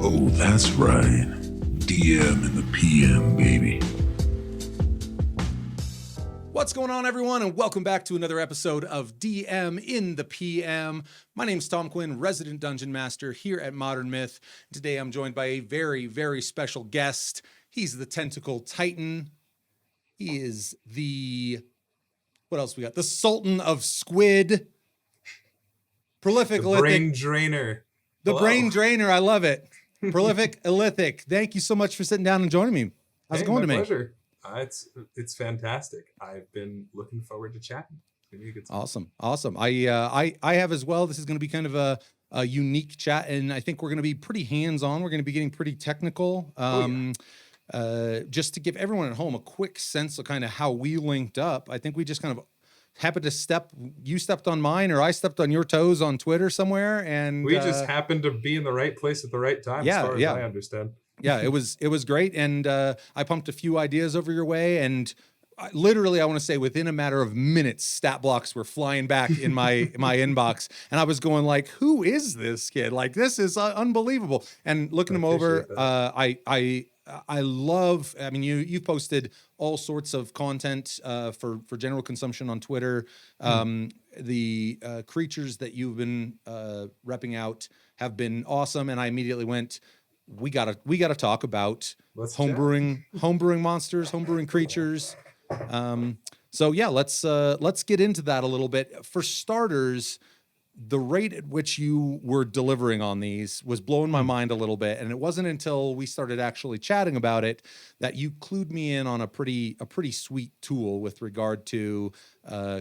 Oh, that's right. DM and the PM, baby. What's going on, everyone, and welcome back to another episode of DM in the PM. My name's Tom Quinn, resident Dungeon Master here at Modern Myth. Today I'm joined by a very, very special guest. He's the Tentacle Titan. He is what else we got? The Sultan of Squid. Prolific The Illithic. brain drainer. The Hello. brain drainer, I love it. Prolific Illithic. Thank you so much for sitting down and joining me. How's it going to me? Pleasure. It's fantastic. I've been looking forward to chatting. It's gonna be a good time. Awesome. I have as well. This is going to be kind of a unique chat, and I think we're going to be pretty hands-on. We're going to be getting pretty technical. Just to give everyone at home a quick sense of kind of how we linked up. I think we just kind of happened to you stepped on mine, or I stepped on your toes on Twitter somewhere, and We just happened to be in the right place at the right time, as far as I understand. Yeah, it was great, and I pumped a few ideas over your way, and I want to say within a matter of minutes, stat blocks were flying back in my inbox, and I was going like, "Who is this kid? Like, this is unbelievable!" And looking him over, I love. I mean, you've posted all sorts of content for general consumption on Twitter. The creatures that you've been repping out have been awesome, and I immediately went, we gotta talk about homebrewing monsters, homebrewing creatures. So yeah, let's get into that a little bit. For starters, the rate at which you were delivering on these was blowing my mind a little bit, and it wasn't until we started actually chatting about it that you clued me in on a pretty sweet tool with regard to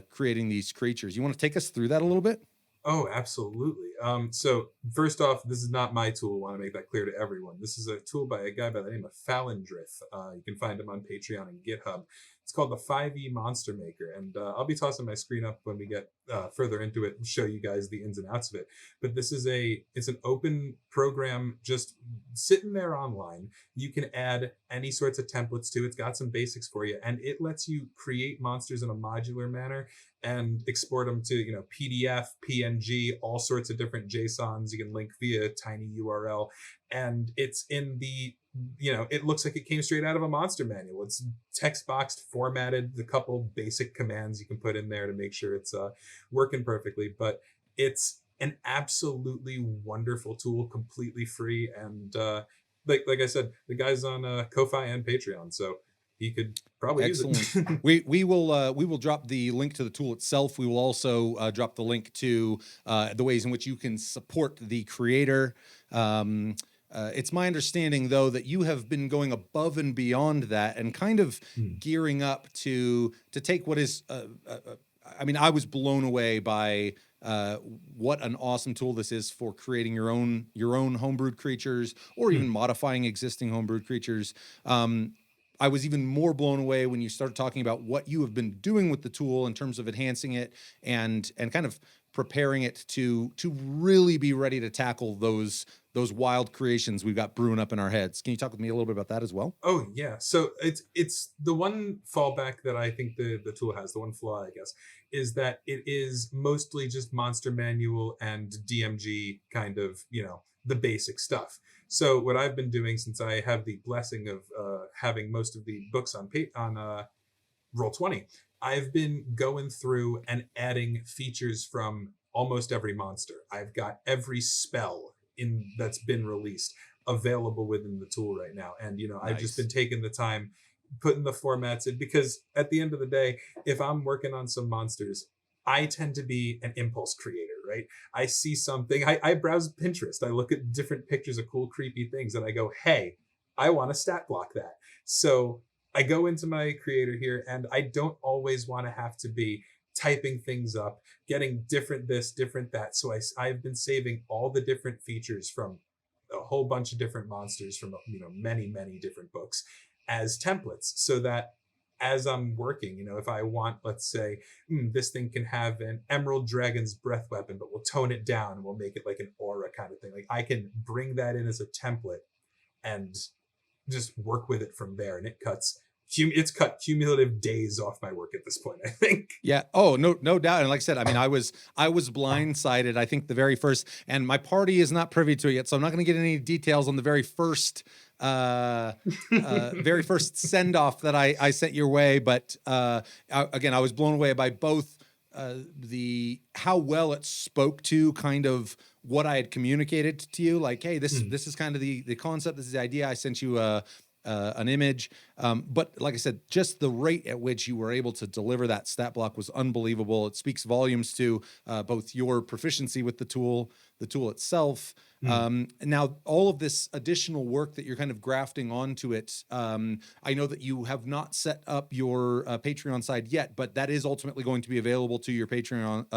creating these creatures. You want to take us through that a little bit? Oh, absolutely. So first off, this is not my tool. I want to make that clear to everyone. This is a tool by a guy by the name of Falindrith. You can find him on Patreon and GitHub. It's called the 5e Monster Maker, and I'll be tossing my screen up when we get further into it and show you guys the ins and outs of it. But this is it's an open program just sitting there online. You can add any sorts of templates to it. It's got some basics for you, and it lets you create monsters in a modular manner and export them to PDF, PNG, all sorts of different JSONs. You can link via tiny URL, and it's in the it looks like it came straight out of a monster manual. It's text boxed, formatted, the couple basic commands you can put in there to make sure it's working perfectly. But it's an absolutely wonderful tool, completely free, and like I said, the guy's on Ko-Fi and Patreon, so he could probably use it. we will drop the link to the tool itself. We will also drop the link to the ways in which you can support the creator. It's my understanding, though, that you have been going above and beyond that and kind of gearing up to take what is. I mean, I was blown away by what an awesome tool this is for creating your own homebrewed creatures, or even modifying existing homebrewed creatures. I was even more blown away when you started talking about what you have been doing with the tool in terms of enhancing it and kind of preparing it to really be ready to tackle those wild creations we've got brewing up in our heads. Can you talk with me a little bit about that as well? Oh yeah. So it's the one fallback that I think the tool has, the one flaw, I guess, is that it is mostly just monster manual and DMG kind of, the basic stuff. So what I've been doing, since I have the blessing of having most of the books on Roll20, I've been going through and adding features from almost every monster. I've got every spell that's been released available within the tool right now. And, Nice. I've just been taking the time, putting the formats in, because at the end of the day, if I'm working on some monsters, I tend to be an impulse creator, right? I see something, I browse Pinterest, I look at different pictures of cool, creepy things, and I go, hey, I want to stat block that. So I go into my creator here, and I don't always want to have to be typing things up, getting different this, different that. So I've been saving all the different features from a whole bunch of different monsters from many, many different books as templates, so that as I'm working, if I want, let's say, this thing can have an Emerald Dragon's Breath weapon, but we'll tone it down and we'll make it like an aura kind of thing. Like, I can bring that in as a template and just work with it from there, and it cuts it's cut cumulative days off my work at this point, I think. Yeah. Oh, no doubt. And like I said, I mean, I was blindsided. I think the very first, and my party is not privy to it yet, so I'm not going to get any details on the very first send off that I sent your way. But again, I was blown away by both the how well it spoke to kind of what I had communicated to you. Like, hey, this is kind of the concept. This is the idea. I sent you an image. But like I said, just the rate at which you were able to deliver that stat block was unbelievable. It speaks volumes to both your proficiency with the tool itself. Now, all of this additional work that you're kind of grafting onto it, I know that you have not set up your Patreon side yet, but that is ultimately going to be available to your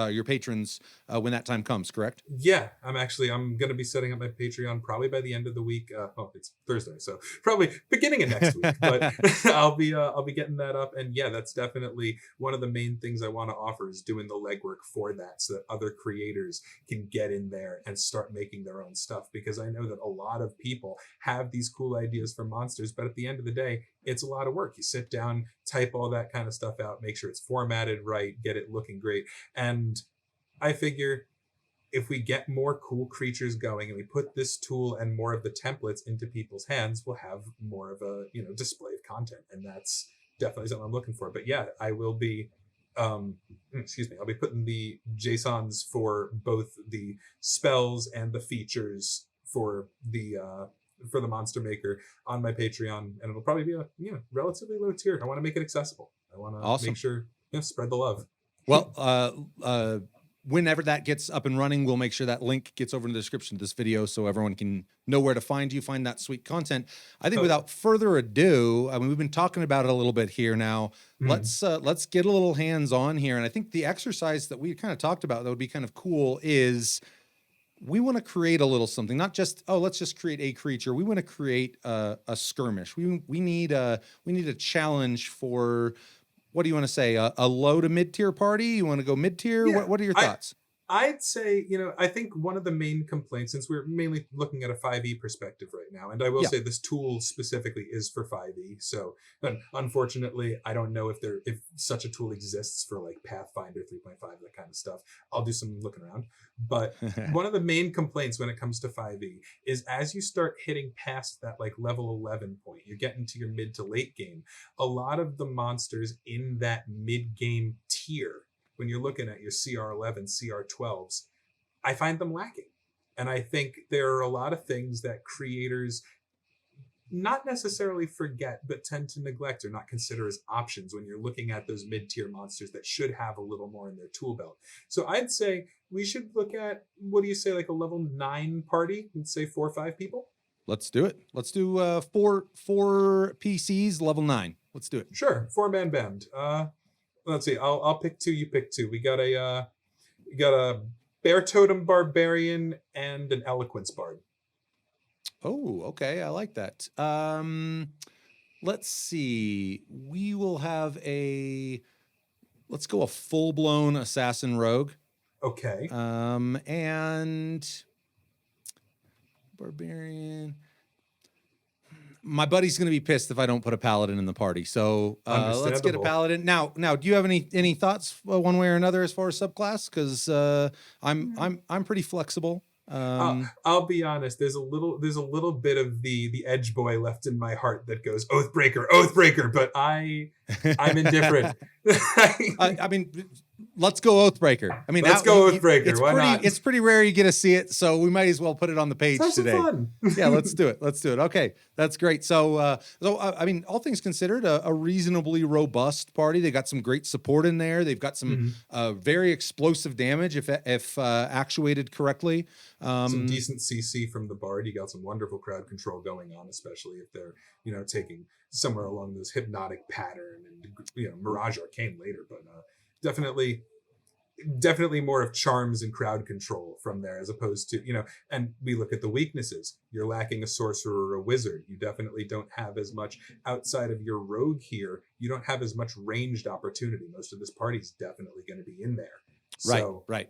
your patrons when that time comes, correct? Yeah, I'm going to be setting up my Patreon probably by the end of the week. It's Thursday, so probably beginning of next week. But I'll be getting that up, and yeah, that's definitely one of the main things I want to offer is doing the legwork for that, so that other creators can get in there and start making their own stuff. Because I know that a lot of people have these cool ideas for monsters, but at the end of the day, it's a lot of work. You sit down, type all that kind of stuff out, make sure it's formatted right, get it looking great, and I figure if we get more cool creatures going and we put this tool and more of the templates into people's hands, we'll have more of a display of content, and that's definitely something I'm looking for. But yeah, I will be I'll be putting the JSONs for both the spells and the features for the monster maker on my Patreon, and it'll probably be a relatively low tier. I want to make it accessible. I want to make sure spread the love. Well, whenever that gets up and running, we'll make sure that link gets over in the description of this video so everyone can know where to find that sweet content. I think without further ado, I mean, we've been talking about it a little bit here now. Let's get a little hands-on here. And I think the exercise that we kind of talked about that would be kind of cool is we want to create a little something, not just, let's just create a creature. We want to create a skirmish. We need a challenge for, what do you want to say? A low to mid-tier party? You want to go mid-tier? Yeah, what are your thoughts? I'd say, I think one of the main complaints, since we're mainly looking at a 5e perspective right now, and I will say this tool specifically is for 5e. So unfortunately, I don't know if such a tool exists for like Pathfinder 3.5, that kind of stuff. I'll do some looking around. But one of the main complaints when it comes to 5e is as you start hitting past that like level 11 point, you're getting to your mid to late game, a lot of the monsters in that mid game tier, when you're looking at your CR11, CR12s, I find them lacking. And I think there are a lot of things that creators not necessarily forget, but tend to neglect or not consider as options when you're looking at those mid-tier monsters that should have a little more in their tool belt. So I'd say we should look at, what do you say, like a level 9 party? Let's say 4 or 5 people? Let's do it. Let's do four PCs, level 9. Let's do it. Sure. 4-man band. Let's see. I'll pick 2. You pick 2. We got a Bear Totem Barbarian and an Eloquence Bard. Oh, okay. I like that. Let's see. We will have let's go a full-blown Assassin Rogue. Okay. And Barbarian. My buddy's going to be pissed if I don't put a paladin in the party. So let's get a paladin. Now, do you have any thoughts one way or another as far as subclass? Because I'm pretty flexible. I'll be honest. There's a little bit of the edge boy left in my heart that goes Oathbreaker. But I'm indifferent. I mean, let's go Oathbreaker. I mean, let's go Oathbreaker. Why not? It's pretty rare you get to see it, so we might as well put it on the page today. Fun. Yeah, let's do it. Okay, that's great. So I mean, all things considered, a reasonably robust party. They got some great support in there. They've got some very explosive damage if actuated correctly. Some decent CC from the Bard. You got some wonderful crowd control going on, especially if they're taking somewhere along this hypnotic pattern and Mirage Arcane later, but definitely more of charms and crowd control from there, as opposed to and we look at the weaknesses. You're lacking a sorcerer or a wizard. You definitely don't have as much outside of your rogue here. You don't have as much ranged opportunity. Most of this party's definitely going to be in there. Right.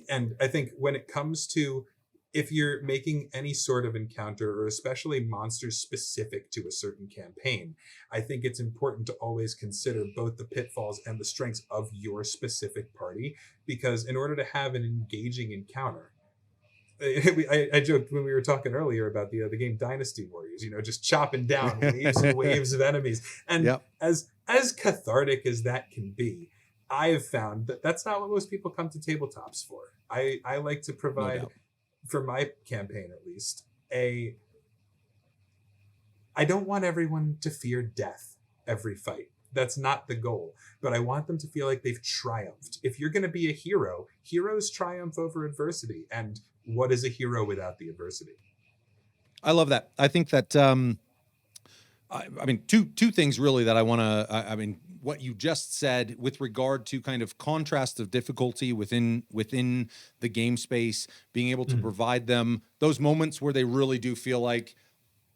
And I think when it comes to if you're making any sort of encounter, or especially monsters specific to a certain campaign, I think it's important to always consider both the pitfalls and the strengths of your specific party, because in order to have an engaging encounter, I joked when we were talking earlier about the game Dynasty Warriors, just chopping down waves and waves of enemies. And Yep. as cathartic as that can be, I have found that that's not what most people come to tabletops for. I like to provide, doubt. for my campaign at least, I don't want everyone to fear death every fight. That's not the goal. But I want them to feel like they've triumphed. If you're going to be a hero, heroes triumph over adversity. And what is a hero without the adversity? I love that. I think that, I mean, two things really that I want to, I mean, what you just said with regard to kind of contrast of difficulty within the game space, being able to provide them those moments where they really do feel like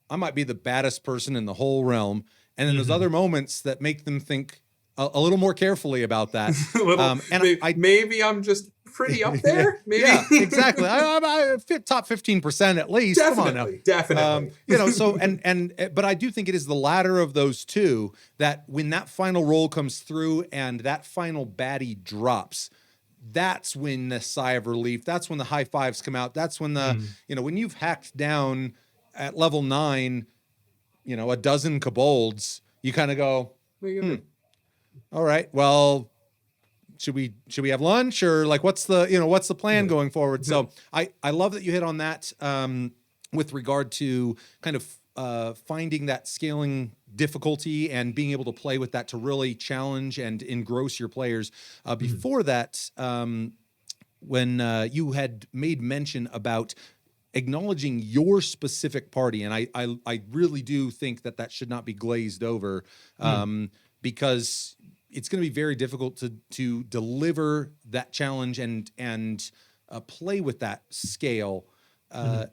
I might be the baddest person in the whole realm. And then there's other moments that make them think a little more carefully about that. Maybe I'm just pretty up there. Maybe. Yeah, exactly. I fit top 15% at least. Definitely, definitely. So but I do think it is the latter of those two that when that final roll comes through and that final baddie drops, that's when the sigh of relief, that's when the high fives come out. That's when when you've hacked down at level 9, a dozen kobolds, you kind of go, all right, well, should we have lunch, or like what's the plan going forward? So I love that you hit on that with regard to kind of finding that scaling difficulty and being able to play with that to really challenge and engross your players. Before that, when you had made mention about acknowledging your specific party, and I really do think that should not be glazed over, because it's going to be very difficult to deliver that challenge and play with that scale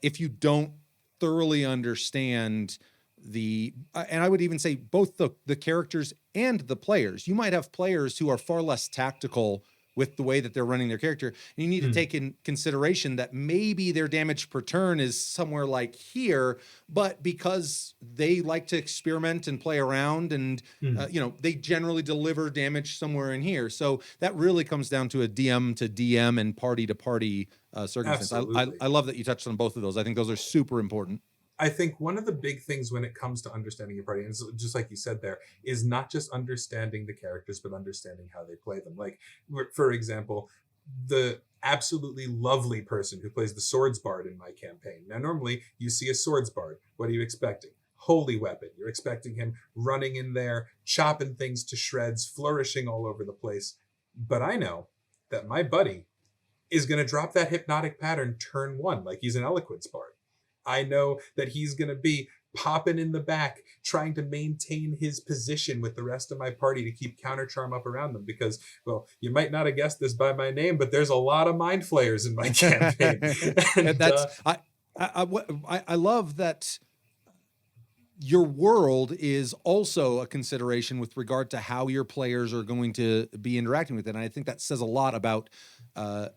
if you don't thoroughly understand and I would even say both the characters and the players. You might have players who are far less tactical with the way that they're running their character. And you need to take in consideration that maybe their damage per turn is somewhere like here, but because they like to experiment and play around and, they generally deliver damage somewhere in here. So that really comes down to a DM to DM and party to party circumstance. I love that you touched on both of those. I think those are super important. I think one of the big things when it comes to understanding your party, and just like you said there, is not just understanding the characters, but understanding how they play them. Like, for example, the absolutely lovely person who plays the swords bard in my campaign. Now, normally you see a swords bard. What are you expecting? Holy weapon. You're expecting him running in there, chopping things to shreds, flourishing all over the place. But I know that my buddy is going to drop that hypnotic pattern turn 1, like he's an eloquence bard. I know that he's going to be popping in the back, trying to maintain his position with the rest of my party to keep counter charm up around them, because, well, you might not have guessed this by my name, but there's a lot of mind flayers in my campaign. And that's I love that your world is also a consideration with regard to how your players are going to be interacting with it. And I think that says a lot about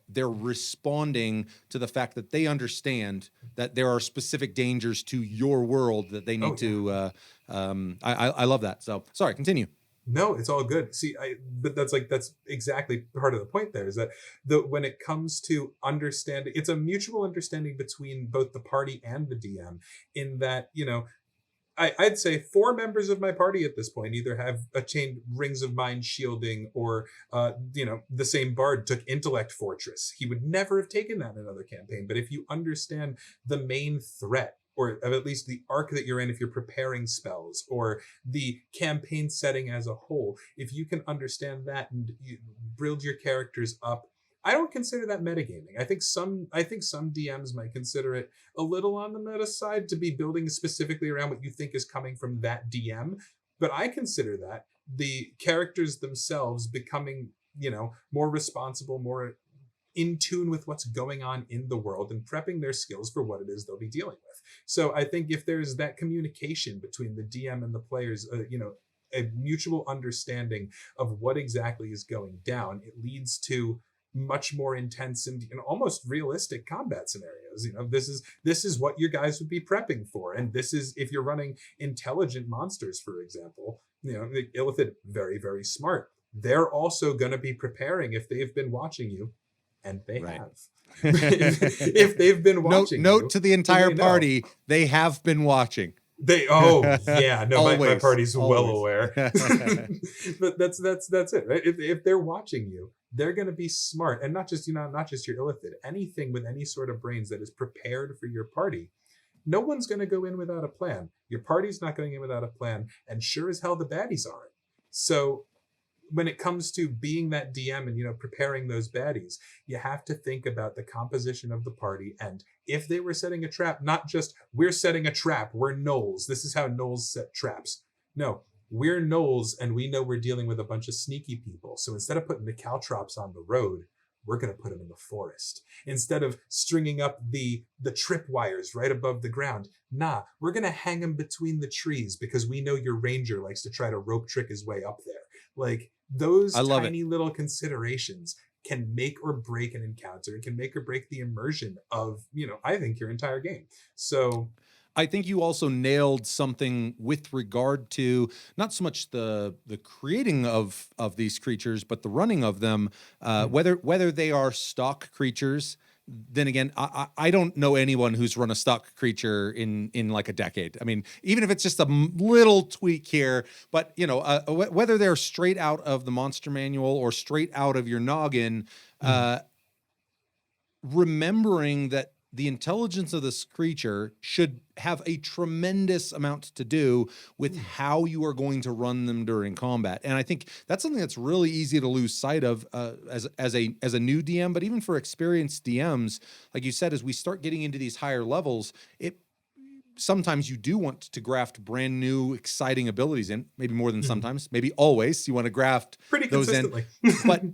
they're responding to the fact that they understand that there are specific dangers to your world that they need to. I love that. So sorry, continue. No, it's all good. See, but that's exactly part of the point there, is that when it comes to understanding, it's a mutual understanding between both the party and the DM, in that, I'd say 4 members of my party at this point either have attained Rings of Mind shielding, or, the same bard took Intellect Fortress. He would never have taken that in another campaign. But if you understand the main threat, or at least the arc that you're in, if you're preparing spells, or the campaign setting as a whole, if you can understand that and you build your characters up, I don't consider that metagaming. I think some DMs might consider it a little on the meta side, to be building specifically around what you think is coming from that DM. But I consider that the characters themselves becoming, more responsible, more in tune with what's going on in the world, and prepping their skills for what it is they'll be dealing with. So I think if there's that communication between the DM and the players, a mutual understanding of what exactly is going down, it leads to much more intense and almost realistic combat scenarios. This is what your guys would be prepping for, and this is if you're running intelligent monsters, for example. The Illithid, very, very smart. They're also going to be preparing if they've been watching you, and they have. if they've been watching, note to the entire party, they have been watching. My party's well aware. But that's it, right? If they're watching you, they're going to be smart, and not just your Illithid. Anything with any sort of brains that is prepared for your party. No one's going to go in without a plan. Your party's not going in without a plan, and sure as hell the baddies aren't. So when it comes to being that DM and preparing those baddies, you have to think about the composition of the party, and if they were setting a trap, not just we're setting a trap, we're gnolls, this is how gnolls set traps. No, we're gnolls and we know we're dealing with a bunch of sneaky people. So instead of putting the caltrops on the road, we're going to put them in the forest. Instead of stringing up the trip wires right above the ground, we're going to hang them between the trees because we know your ranger likes to try to rope trick his way up there. Like those tiny little considerations can make or break an encounter. It can make or break the immersion of, I think your entire game. So I think you also nailed something with regard to not so much the creating of these creatures, but the running of them, whether they are stock creatures. Then again, I don't know anyone who's run a stock creature in like a decade. I mean, even if it's just a little tweak here, but whether they're straight out of the monster manual or straight out of your noggin, remembering that the intelligence of this creature should have a tremendous amount to do with how you are going to run them during combat. And I think that's something that's really easy to lose sight of as a new DM, but even for experienced DMs, like you said, as we start getting into these higher levels, sometimes you do want to graft brand new, exciting abilities in, maybe more than sometimes, maybe always you want to graft pretty those consistently.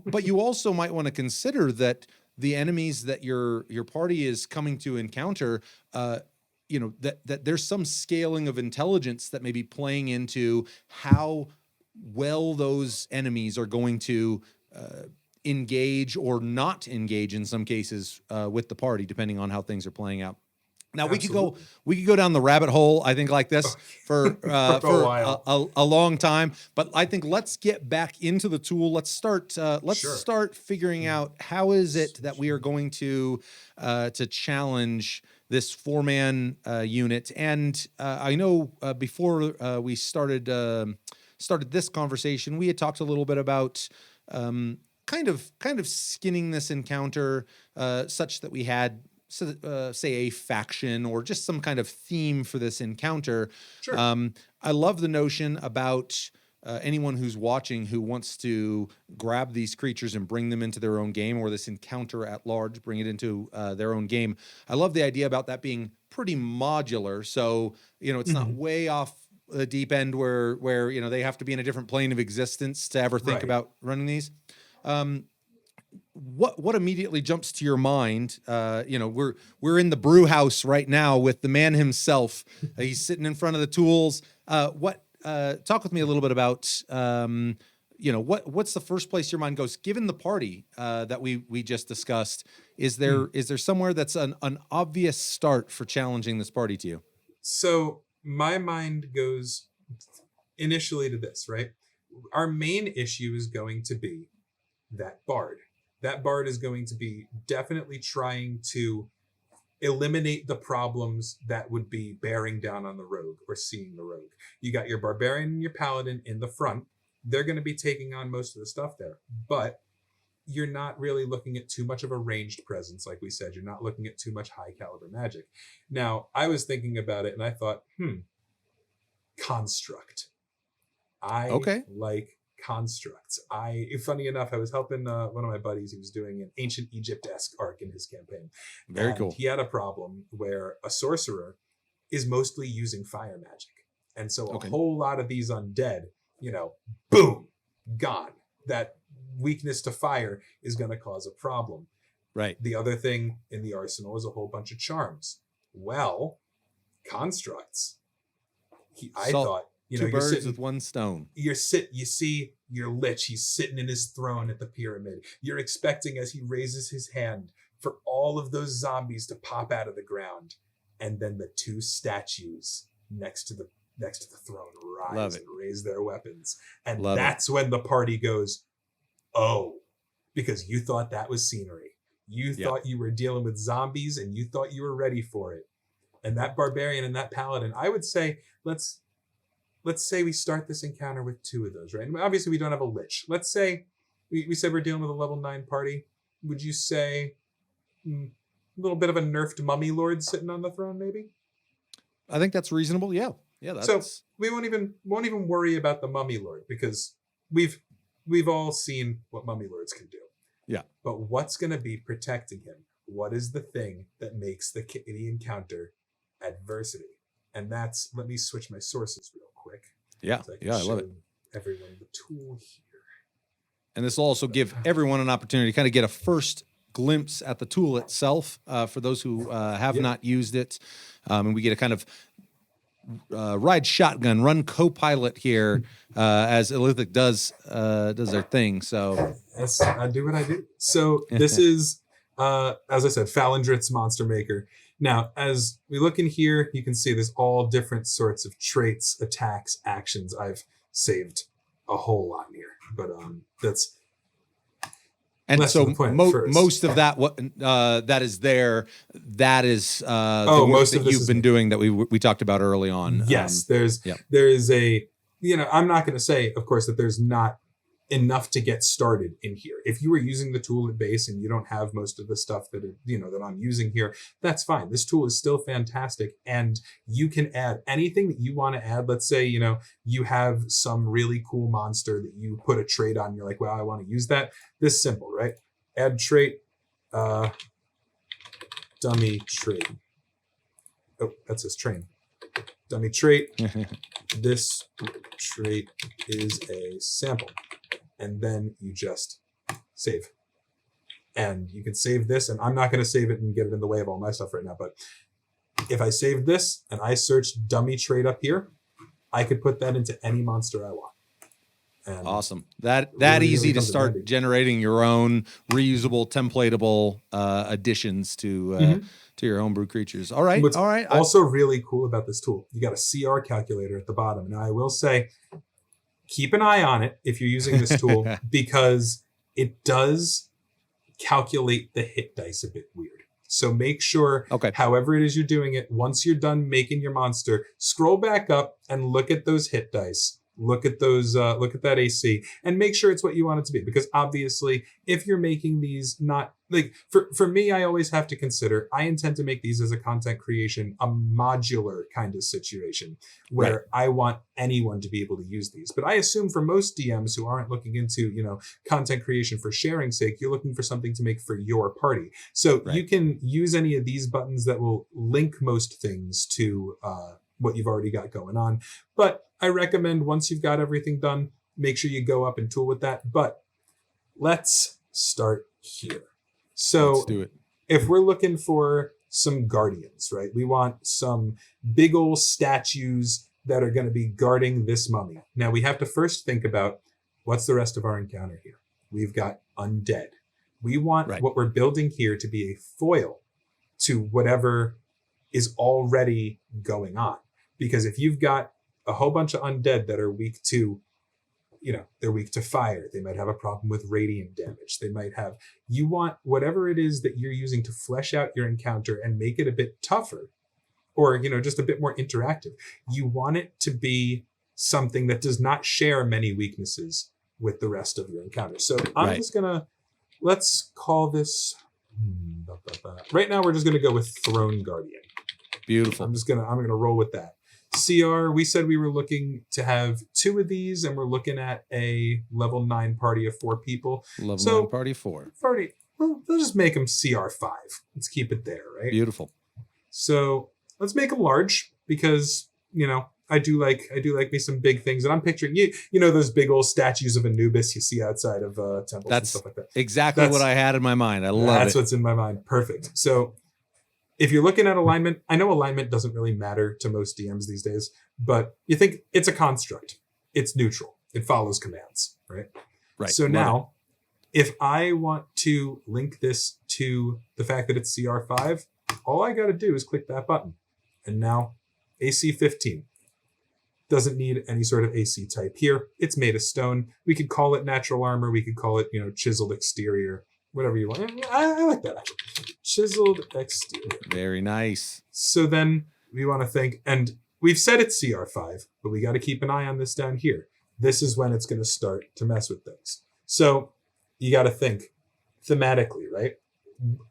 But you also might want to consider that the enemies that your party is coming to encounter, that there's some scaling of intelligence that may be playing into how well those enemies are going to engage or not engage in some cases with the party, depending on how things are playing out. Now we could go down the rabbit hole, I think, like this for a long time. But I think let's get back into the tool. Let's start figuring out how is it that we are going to challenge this 4-man unit. And I know before we started this conversation, we had talked a little bit about kind of skinning this encounter such that we had. Say a faction or just some kind of theme for this encounter. Sure. I love the notion about anyone who's watching who wants to grab these creatures and bring them into their own game, or this encounter at large, bring it into their own game. I love the idea about that being pretty modular. So, it's not way off the deep end where they have to be in a different plane of existence to ever think about running these. What immediately jumps to your mind? We're in the brew house right now with the man himself. He's sitting in front of the tools. Talk with me a little bit about what's the first place your mind goes, given the party that we just discussed? Is there somewhere that's an obvious start for challenging this party to you? So my mind goes initially to this, right? Our main issue is going to be that bard. That bard is going to be definitely trying to eliminate the problems that would be bearing down on the rogue or seeing the rogue. You got your barbarian and your paladin in the front. They're going to be taking on most of the stuff there, but you're not really looking at too much of a ranged presence. Like we said, you're not looking at too much high caliber magic. Now, I was thinking about it and I thought, construct. I like constructs. Funny enough, I was helping one of my buddies. He was doing an ancient Egypt-esque arc in his campaign. Very cool. He had a problem where a sorcerer is mostly using fire magic. And so a whole lot of these undead, boom, gone. That weakness to fire is going to cause a problem. Right. The other thing in the arsenal is a whole bunch of charms. Well, constructs. I thought, You Two know, you're birds sitting, with one stone. you see your lich, he's sitting in his throne at the pyramid. You're expecting, as he raises his hand, for all of those zombies to pop out of the ground, and then the two statues next to the throne rise and raise their weapons, and that's when the party goes, oh, because you thought that was scenery. You thought you were dealing with zombies, and you thought you were ready for it. And that barbarian and that paladin, I would say, let's say we start this encounter with two of those, right? And obviously, we don't have a lich. Let's say we said we're dealing with a level 9 party. Would you say a little bit of a nerfed mummy lord sitting on the throne, maybe? I think that's reasonable. Yeah. That's... So we won't even worry about the mummy lord, because we've all seen what mummy lords can do. Yeah. But what's going to be protecting him? What is the thing that makes the encounter adversity? And that's, let me switch my sources real quick. Yeah. So I love it. Everyone the tool here. And this will also give everyone an opportunity to kind of get a first glimpse at the tool itself for those who have not used it. And we get a kind of ride shotgun, run co-pilot here as Illithic does their thing. So yes, I do what I do. So this is, as I said, Falindrith's Monster Maker. Now, as we look in here, you can see there's all different sorts of traits, attacks, actions. I've saved a whole lot in here, but that's. And so most of that, that is there, that is the work that you've been doing that we talked about early on. Yes, there is a, I'm not going to say, of course, that there's not enough to get started in here. If you were using the tool at base and you don't have most of the stuff that that I'm using here, that's fine. This tool is still fantastic, and you can add anything that you want to add. Let's say you have some really cool monster that you put a trait on. You're like, well, I want to use that. This is simple, right? Add trait, dummy trait. Oh, that says train. Dummy trait. This trait is a sample. And then you just save. And you can save this, and I'm not going to save it and get it in the way of all my stuff right now, but if I save this and I search dummy trait up here, I could put that into any monster I want. And awesome. That easy to start generating your own reusable, templatable additions to your homebrew creatures. All right. What's also really cool about this tool, you got a CR calculator at the bottom. Now, I will say, keep an eye on it if you're using this tool, because it does calculate the hit dice a bit weird. So make sure, however it is you're doing it, once you're done making your monster, scroll back up and look at those hit dice. Look at those, look at that AC, and make sure it's what you want it to be. Because obviously, if you're making these not like for me, I always have to consider, I intend to make these as a content creation, a modular kind of situation where I want anyone to be able to use these. But I assume for most DMs who aren't looking into, content creation for sharing sake, you're looking for something to make for your party. So you can use any of these buttons that will link most things to what you've already got going on. But I recommend once you've got everything done, make sure you go up and tool with that. But let's start here. So let's do it. If we're looking for some guardians, right? We want some big old statues that are going to be guarding this mummy. Now we have to first think about what's the rest of our encounter here. We've got undead. We want what we're building here to be a foil to whatever is already going on. Because if you've got a whole bunch of undead that are weak to, they're weak to fire. They might have a problem with radiant damage. They might have, you want whatever it is that you're using to flesh out your encounter and make it a bit tougher, or, just a bit more interactive. You want it to be something that does not share many weaknesses with the rest of your encounter. So I'm just let's call this, right now we're just going to go with Throne Guardian. Beautiful. I'm going to roll with that. CR, we said we were looking to have 2 of these, and we're looking at a level 9 party of 4 people. Level 9 party 4. Well, let's just make them CR 5. Let's keep it there, right? Beautiful. So let's make them large, because, I do like me some big things, and I'm picturing those big old statues of Anubis you see outside of temples and stuff like that. Exactly what I had in my mind. I love it. That's what's in my mind. Perfect. So if you're looking at alignment, I know alignment doesn't really matter to most DMs these days, but you think it's a construct. It's neutral. It follows commands, right? Right. So now, if I want to link this to the fact that it's CR5, all I got to do is click that button. And now AC 15. Doesn't need any sort of AC type here. It's made of stone. We could call it natural armor. We could call it, chiseled exterior, whatever you want. I like that actually. Chiseled exterior. Very nice. So then we want to think, and we've said it's CR5, but we got to keep an eye on this down here. This is when it's going to start to mess with things. So you got to think thematically, right?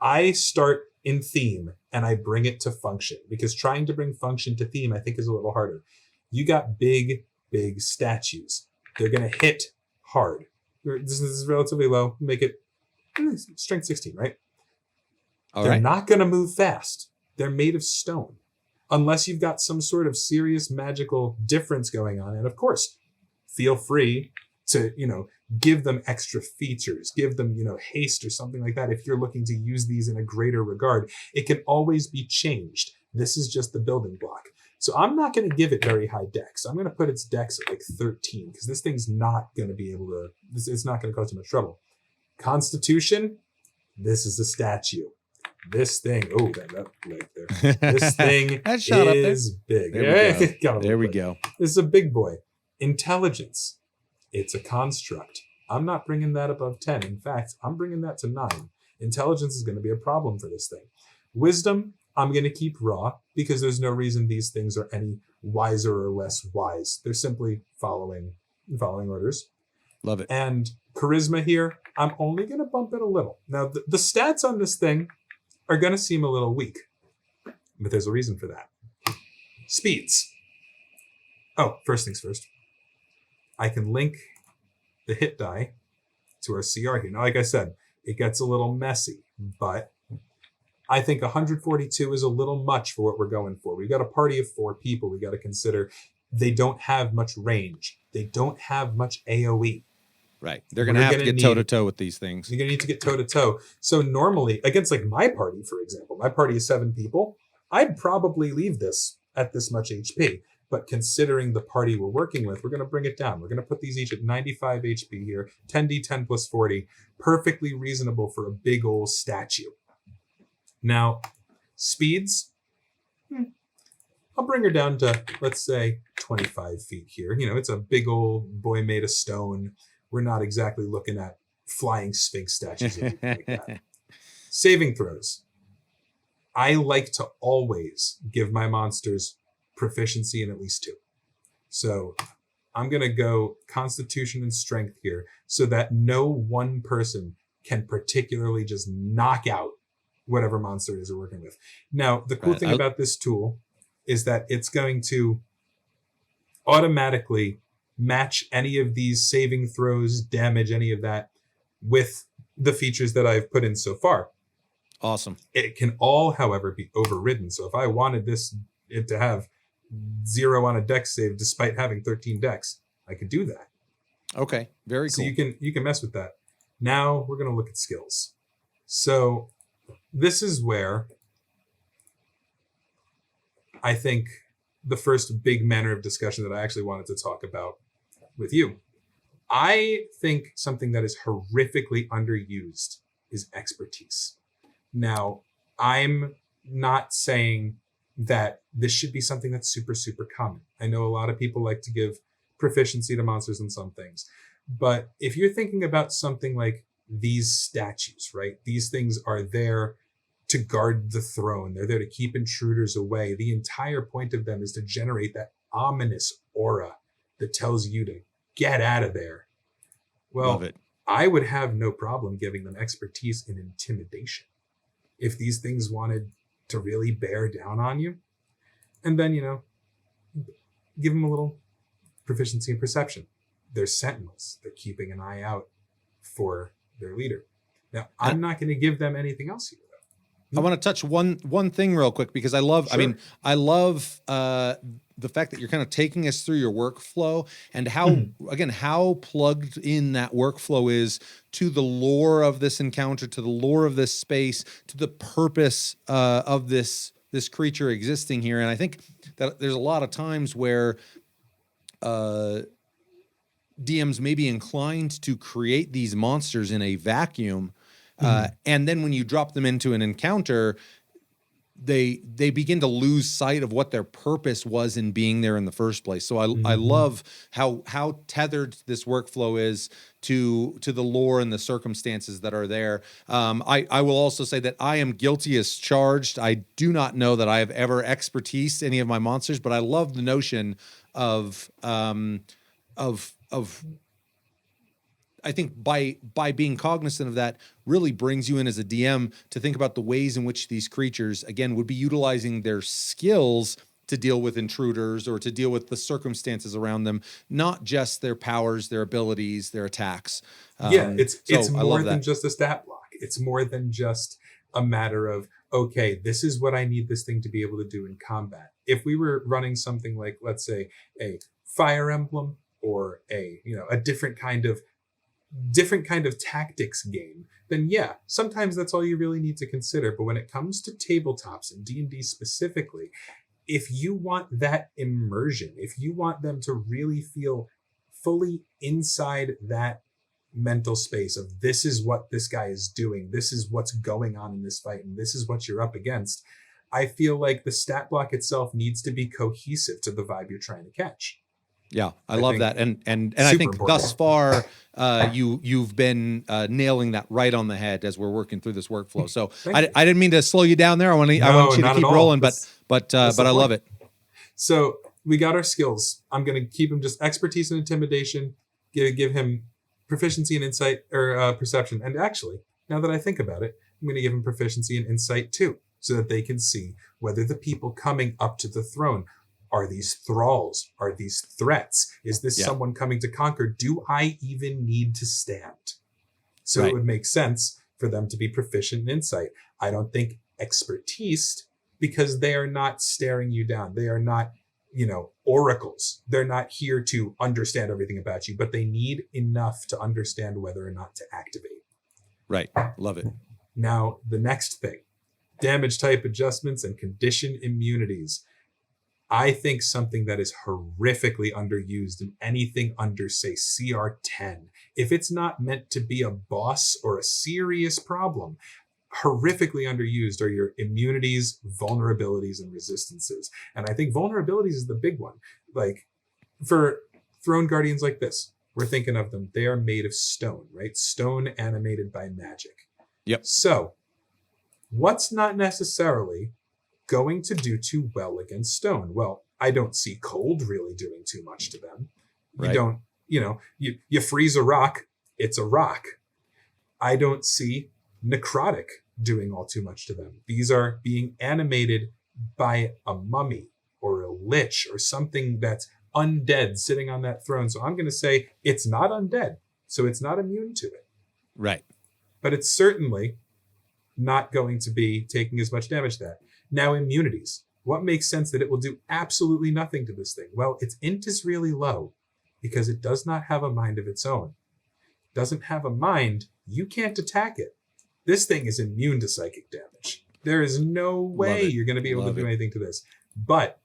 I start in theme and I bring it to function, because trying to bring function to theme, I think, is a little harder. You got big statues. They're going to hit hard. This is relatively low. Make it strength 16, right? They're not going to move fast. They're made of stone. Unless you've got some sort of serious magical difference going on. And of course, feel free to, give them extra features, give them, haste or something like that. If you're looking to use these in a greater regard, it can always be changed. This is just the building block. So I'm not going to give it very high dex. I'm going to put its dex at like 13, because this thing's not going to be able to, it's not going to cause too much trouble. Constitution, this is a statue. This thing, that right there. This thing is big. There we go. This is a big boy. Intelligence, it's a construct. I'm not bringing that above 10. In fact, I'm bringing that to 9. Intelligence is going to be a problem for this thing. Wisdom, I'm going to keep raw, because there's no reason these things are any wiser or less wise. They're simply following orders. Love it. And charisma here, I'm only going to bump it a little. Now, the stats on this thing are going to seem a little weak, but there's a reason for that. Speeds. Oh, first things first. I can link the hit die to our CR here. Now, like I said, it gets a little messy, but I think 142 is a little much for what we're going for. We've got a party of 4 people. We got to consider they don't have much range. They don't have much AoE. Right. They're going to have to get toe-to-toe with these things. You're going to need to get toe-to-toe. So normally, against like my party, for example, my party is 7 people, I'd probably leave this at this much HP. But considering the party we're working with, we're going to bring it down. We're going to put these each at 95 HP here, 10d10 plus 40. Perfectly reasonable for a big old statue. Now, speeds, I'll bring her down to, let's say, 25 feet here. It's a big old boy made of stone. We're not exactly looking at flying sphinx statues or anything like that. Saving throws. I like to always give my monsters proficiency in at least 2. So I'm going to go Constitution and Strength here, so that no one person can particularly just knock out whatever monster it is we're working with. Now, the cool thing about this tool is that it's going to automatically match any of these saving throws, damage, any of that with the features that I've put in so far. Awesome. It can all, however, be overridden. So if I wanted it to have 0 on a dex save despite having 13 dex, I could do that. Okay, very cool. So you can mess with that. Now we're going to look at skills. So this is where I think the first big manner of discussion that I actually wanted to talk about with you. I think something that is horrifically underused is expertise. Now, I'm not saying that this should be something that's super, super common. I know a lot of people like to give proficiency to monsters in some things. But if you're thinking about something like these statues, right? These things are there to guard the throne. They're there to keep intruders away. The entire point of them is to generate that ominous aura that tells you to get out of there. Well, Love it. I would have no problem giving them expertise in intimidation if these things wanted to really bear down on you. And then, give them a little proficiency in perception. They're sentinels. They're keeping an eye out for their leader. Now, I'm not going to give them anything else here, though. I want to touch one thing real quick because I love. Sure. I mean, I love the fact that you're kind of taking us through your workflow and how again how plugged in that workflow is to the lore of this encounter, to the lore of this space, to the purpose of this creature existing here. And I think that there's a lot of times where DMs may be inclined to create these monsters in a vacuum. And then when you drop them into an encounter, they begin to lose sight of what their purpose was in being there in the first place. So I love how tethered this workflow is to the lore and the circumstances that are there. I will also say that I am guilty as charged. I do not know that I have ever expertised any of my monsters, but I love the notion of I think by being cognizant of that really brings you in as a DM to think about the ways in which these creatures, again, would be utilizing their skills to deal with intruders or to deal with the circumstances around them, not just their powers, their abilities, their attacks. It's more than just a stat block. It's more than just a matter of, okay, this is what I need this thing to be able to do in combat. If we were running something like, let's say, a Fire Emblem or a different kind of tactics game, then yeah, sometimes that's all you really need to consider. But when it comes to tabletops and D&D specifically, if you want that immersion, if you want them to really feel fully inside that mental space of this is what this guy is doing, this is what's going on in this fight, and this is what you're up against, I feel like the stat block itself needs to be cohesive to the vibe you're trying to catch. Yeah, I love that, and I think important. Thus far, you've been nailing that right on the head as we're working through this workflow. So I didn't mean to slow you down there. I want you to keep rolling, but I love it. So we got our skills. I'm going to keep him just expertise and intimidation. Give him proficiency and insight or perception. And actually, now that I think about it, I'm going to give him proficiency and insight too, so that they can see whether the people coming up to the throne are these thralls? Are these threats? Is this someone coming to conquer? Do I even need to stand? So It would make sense for them to be proficient in insight. I don't think expertise, because they are not staring you down. They are not, oracles. They're not here to understand everything about you, but they need enough to understand whether or not to activate. Right. Love it. Now, the next thing, damage type adjustments and condition immunities. I think something that is horrifically underused in anything under, say, CR10, if it's not meant to be a boss or a serious problem, horrifically underused are your immunities, vulnerabilities, and resistances. And I think vulnerabilities is the big one. Like, for Throne Guardians like this, we're thinking of them. They are made of stone, right? Stone animated by magic. Yep. So, what's not necessarily going to do too well against stone? Well, I don't see cold really doing too much to them. Right. You don't, you freeze a rock, it's a rock. I don't see necrotic doing all too much to them. These are being animated by a mummy or a lich or something that's undead sitting on that throne. So I'm going to say it's not undead, so it's not immune to it. Right. But it's certainly not going to be taking as much damage to that. Now, immunities. What makes sense that it will do absolutely nothing to this thing? Well, its int is really low because it does not have a mind of its own. It doesn't have a mind. You can't attack it. This thing is immune to psychic damage. There is no way you're going to be able to do anything to this. But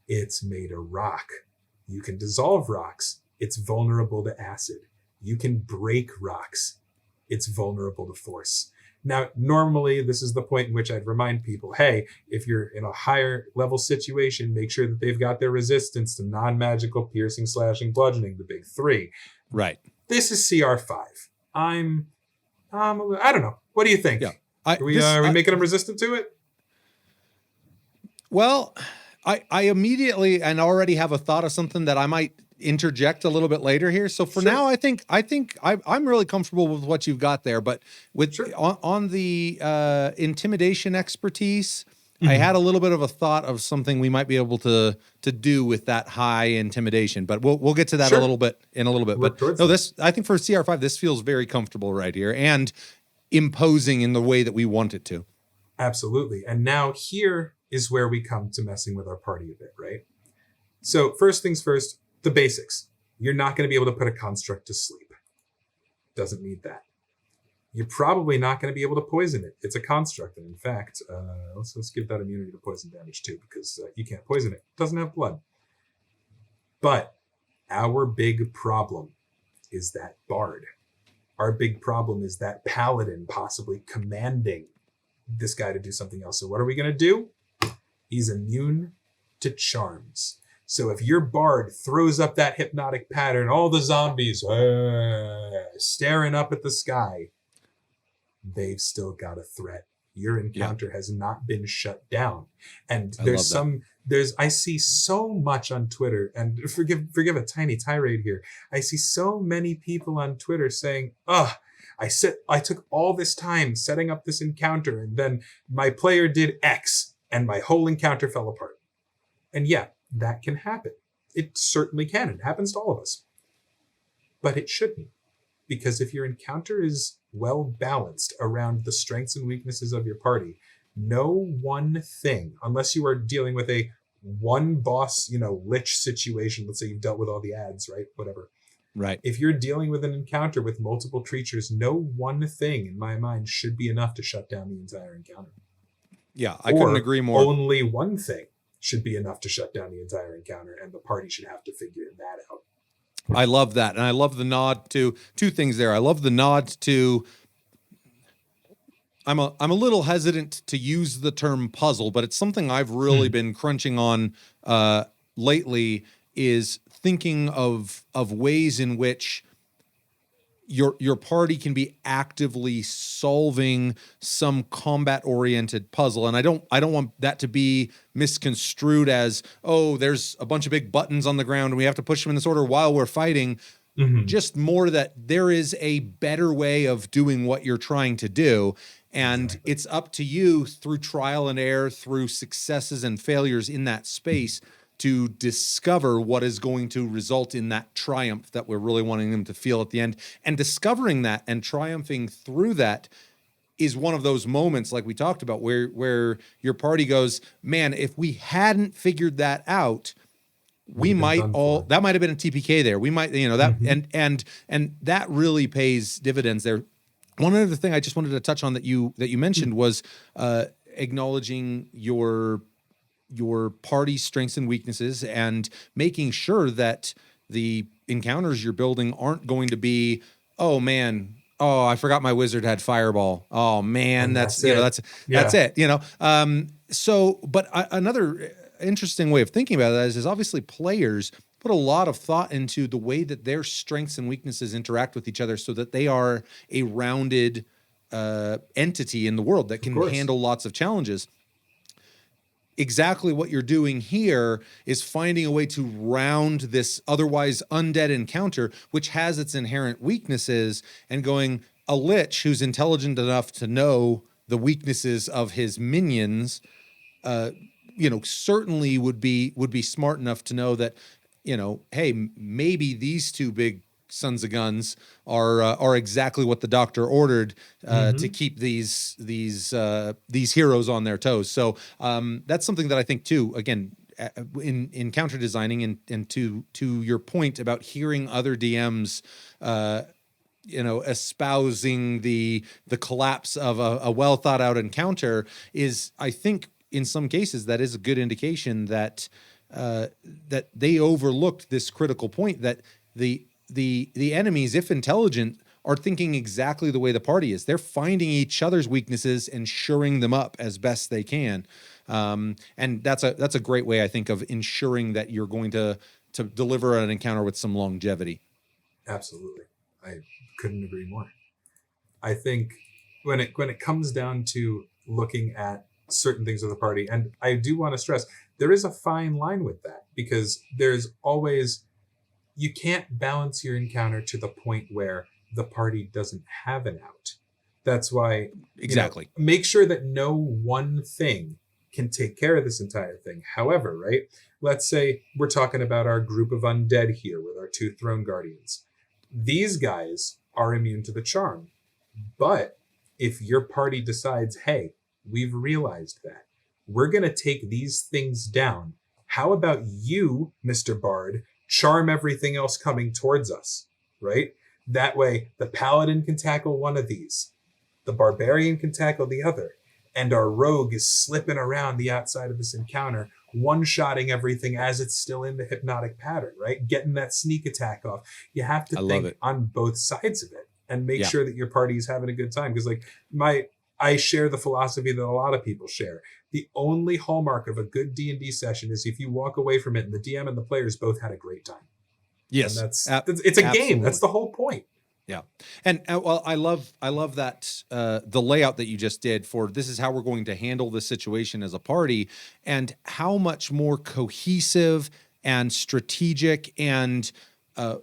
it's made of rock. You can dissolve rocks. It's vulnerable to acid. You can break rocks. It's vulnerable to force. Now, normally, this is the point in which I'd remind people, hey, if you're in a higher level situation, make sure that they've got their resistance to non-magical piercing, slashing, bludgeoning, the big three. Right. This is CR5. I don't know. What do you think? Yeah. Are we making them resistant to it? Well, I immediately and already have a thought of something that I might interject a little bit later here. So for now, I think I'm really comfortable with what you've got there. But with on the intimidation expertise, I had a little bit of a thought of something we might be able to do with that high intimidation. But we'll get to that a little bit in a little bit. But no, I think for CR5, this feels very comfortable right here and imposing in the way that we want it to. Absolutely. And now here is where we come to messing with our party a bit, right? So first things first, the basics. You're not going to be able to put a construct to sleep. Doesn't need that. You're probably not going to be able to poison it. It's a construct. And in fact, let's give that immunity to poison damage too, because you can't poison it. It doesn't have blood. But our big problem is that bard. Our big problem is that paladin possibly commanding this guy to do something else. So what are we going to do? He's immune to charms. So if your bard throws up that hypnotic pattern, all the zombies staring up at the sky, they've still got a threat. Your encounter has not been shut down. And I see so much on Twitter, and forgive a tiny tirade here. I see so many people on Twitter saying, I took all this time setting up this encounter, and then my player did X, and my whole encounter fell apart. And yeah, that can happen. It certainly can. It happens to all of us. But it shouldn't. Because if your encounter is well balanced around the strengths and weaknesses of your party, no one thing, unless you are dealing with a one boss, lich situation, let's say you've dealt with all the ads, right? Whatever. Right. If you're dealing with an encounter with multiple creatures, no one thing in my mind should be enough to shut down the entire encounter. Yeah, I couldn't agree more. Only one thing should be enough to shut down the entire encounter, and the party should have to figure that out. I love that. And I love the nod to two things there. I love the nod to, I'm a little hesitant to use the term puzzle, but it's something I've really been crunching on lately, is thinking of ways in which your party can be actively solving some combat-oriented puzzle. And I don't want that to be misconstrued as, there's a bunch of big buttons on the ground and we have to push them in this order while we're fighting. Mm-hmm. Just more that there is a better way of doing what you're trying to do. And it's up to you, through trial and error, through successes and failures in that space, to discover what is going to result in that triumph that we're really wanting them to feel at the end. And discovering that and triumphing through that is one of those moments, like we talked about, where your party goes, man, if we hadn't figured that out, that might have been a TPK there. We might, that, and that really pays dividends there. One other thing I just wanted to touch on that you mentioned was acknowledging your party's strengths and weaknesses, and making sure that the encounters you're building aren't going to be, I forgot my wizard had fireball. Oh man, that's it. But another interesting way of thinking about that is obviously players put a lot of thought into the way that their strengths and weaknesses interact with each other, so that they are a rounded entity in the world that can handle lots of challenges. Exactly what you're doing here is finding a way to round this otherwise undead encounter, which has its inherent weaknesses, and going, a lich who's intelligent enough to know the weaknesses of his minions, certainly would be smart enough to know that, hey, maybe these two big sons of guns are exactly what the doctor ordered to keep these heroes on their toes. So that's something that I think too, again, in counter designing, and to your point about hearing other DMs espousing the collapse of a well thought out encounter, is, I think in some cases that is a good indication that that they overlooked this critical point, that the enemies, if intelligent, are thinking exactly the way the party is. They're finding each other's weaknesses and shoring them up as best they can. And that's a great way, I think, of ensuring that you're going to deliver an encounter with some longevity. Absolutely. I couldn't agree more. I think when it comes down to looking at certain things of the party, and I do want to stress, there is a fine line with that, because there's always, you can't balance your encounter to the point where the party doesn't have an out. That's why make sure that no one thing can take care of this entire thing. However, right, let's say we're talking about our group of undead here with our 2 throne guardians. These guys are immune to the charm. But if your party decides, hey, we've realized that. We're going to take these things down. How about you, Mr. Bard, charm everything else coming towards us, right? That way, the paladin can tackle one of these, the barbarian can tackle the other, and our rogue is slipping around the outside of this encounter, one-shotting everything as it's still in the hypnotic pattern, right? Getting that sneak attack off. You have to think on both sides of it and make sure that your party is having a good time. Because I share the philosophy that a lot of people share. The only hallmark of a good D&D session is if you walk away from it and the DM and the players both had a great time. Yes, and it's a game. That's the whole point. Yeah, and well, I love that the layout that you just did for this is how we're going to handle this situation as a party, and how much more cohesive and strategic and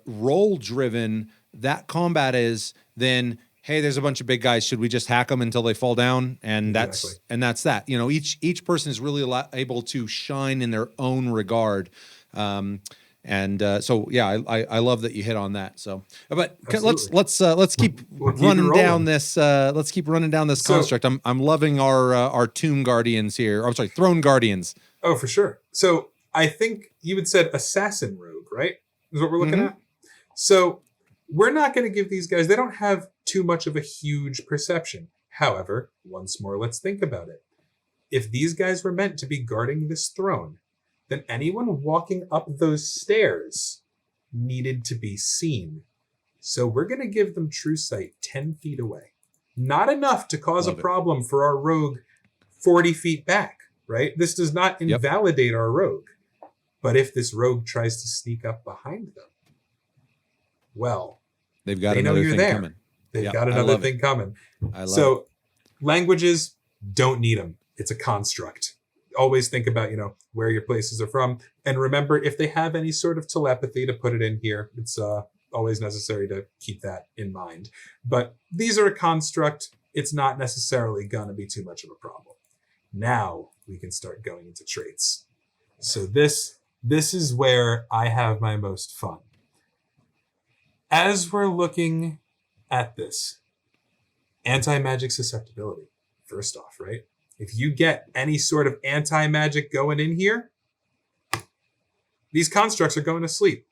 role driven that combat is than, hey, there's a bunch of big guys. Should we just hack them until they fall down? And that's that. You know, each person is really able to shine in their own regard. So yeah, I love that you hit on that. So, but let's keep running down this. Let's keep running down this construct. I'm loving our Tomb Guardians here. I'm sorry, Throne Guardians. Oh, for sure. So I think you had said Assassin Rogue, right? Is what we're looking at. So we're not going to give these guys. They don't have too much of a huge perception. However, once more, let's think about it. If these guys were meant to be guarding this throne, then anyone walking up those stairs needed to be seen. So we're going to give them true sight 10 feet away. Not enough to cause a problem for our rogue 40 feet back, right? This does not invalidate our rogue. But if this rogue tries to sneak up behind them, well, they know you're there. Coming. They've got another thing coming. So languages, don't need them. It's a construct. Always think about, where your places are from. And remember, if they have any sort of telepathy, to put it in here. It's always necessary to keep that in mind. But these are a construct. It's not necessarily going to be too much of a problem. Now we can start going into traits. So this is where I have my most fun. As we're looking at this, anti-magic susceptibility, first off, right? If you get any sort of anti-magic going in here, these constructs are going to sleep.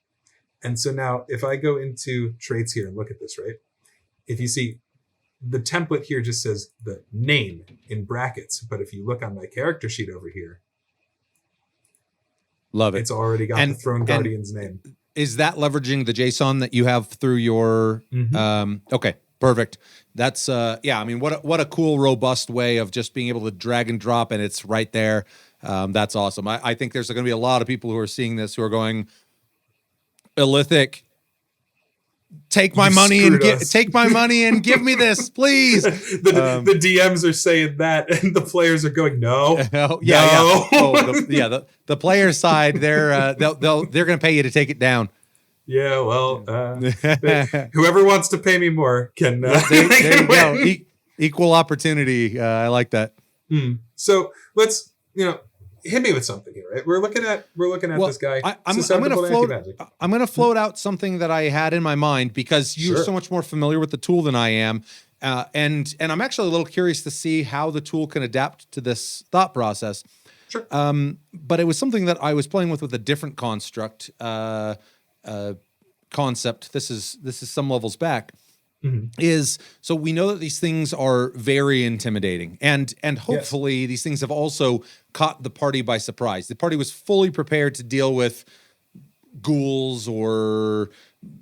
And so now if I go into traits here and look at this, right? If you see the template here just says the name in brackets, but if you look on my character sheet over here, love it. It's already got the Throne Guardian's name. Is that leveraging the JSON that you have through your, okay, perfect. That's, I mean, what a cool, robust way of just being able to drag and drop, and it's right there. That's awesome. I think there's going to be a lot of people who are seeing this who are going, Illithic, take my money and give me this, please. The DMs are saying that, and the players are going, no. No. The player side, they're going to pay you to take it down. Yeah, well, whoever wants to pay me more can. There you go. Equal opportunity. I like that. So let's hit me with something here, right? We're looking at this guy. I'm going to float out something that I had in my mind because you're so much more familiar with the tool than I am, and I'm actually a little curious to see how the tool can adapt to this thought process. Sure. But it was something that I was playing with a different construct concept. This is some levels back. Is so we know that these things are very intimidating, and hopefully these things have also caught the party by surprise. The party was fully prepared to deal with ghouls or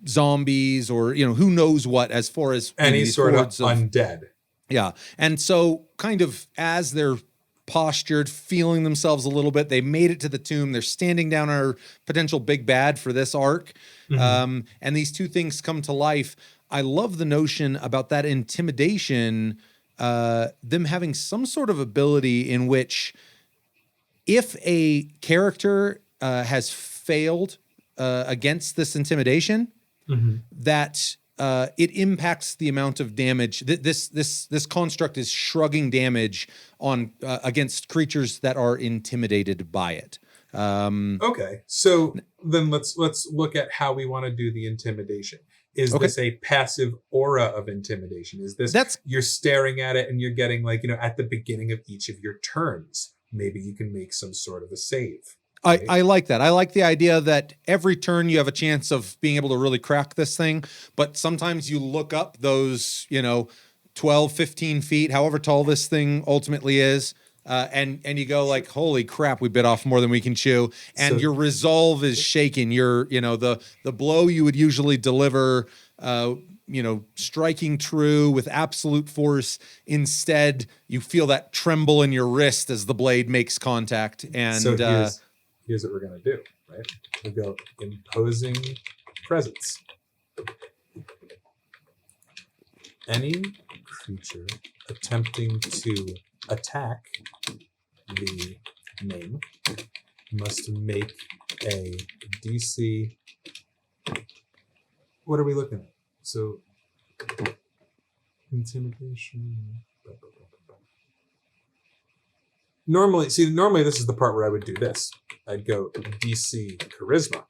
zombies or who knows what, as far as any sort of undead. Yeah, and so kind of as they're postured, feeling themselves a little bit, they made it to the tomb. They're standing down our potential big bad for this arc, and these two things come to life. I love the notion about that intimidation, them having some sort of ability in which if a character has failed against this intimidation, that it impacts the amount of damage. This construct is shrugging damage on against creatures that are intimidated by it. Okay, so then let's look at how we want to do the intimidation. Is Okay. this a passive aura of intimidation? Is this That's you're staring at it and you're getting like, at the beginning of each of your turns, maybe you can make some sort of a save. Right? I like that. I like the idea that every turn you have a chance of being able to really crack this thing, but sometimes you look up those, 12, 15 feet, however tall this thing ultimately is, and you go like, holy crap, we bit off more than we can chew. And So- your resolve is shaken. The blow you would usually deliver, striking true with absolute force. Instead, you feel that tremble in your wrist as the blade makes contact. And So here's what we're going to do, right? We'll go imposing presence. Any creature attempting to attack the name must make a DC. What are we looking at? So, intimidation. Normally this is the part where I would do this. I'd go DC charisma,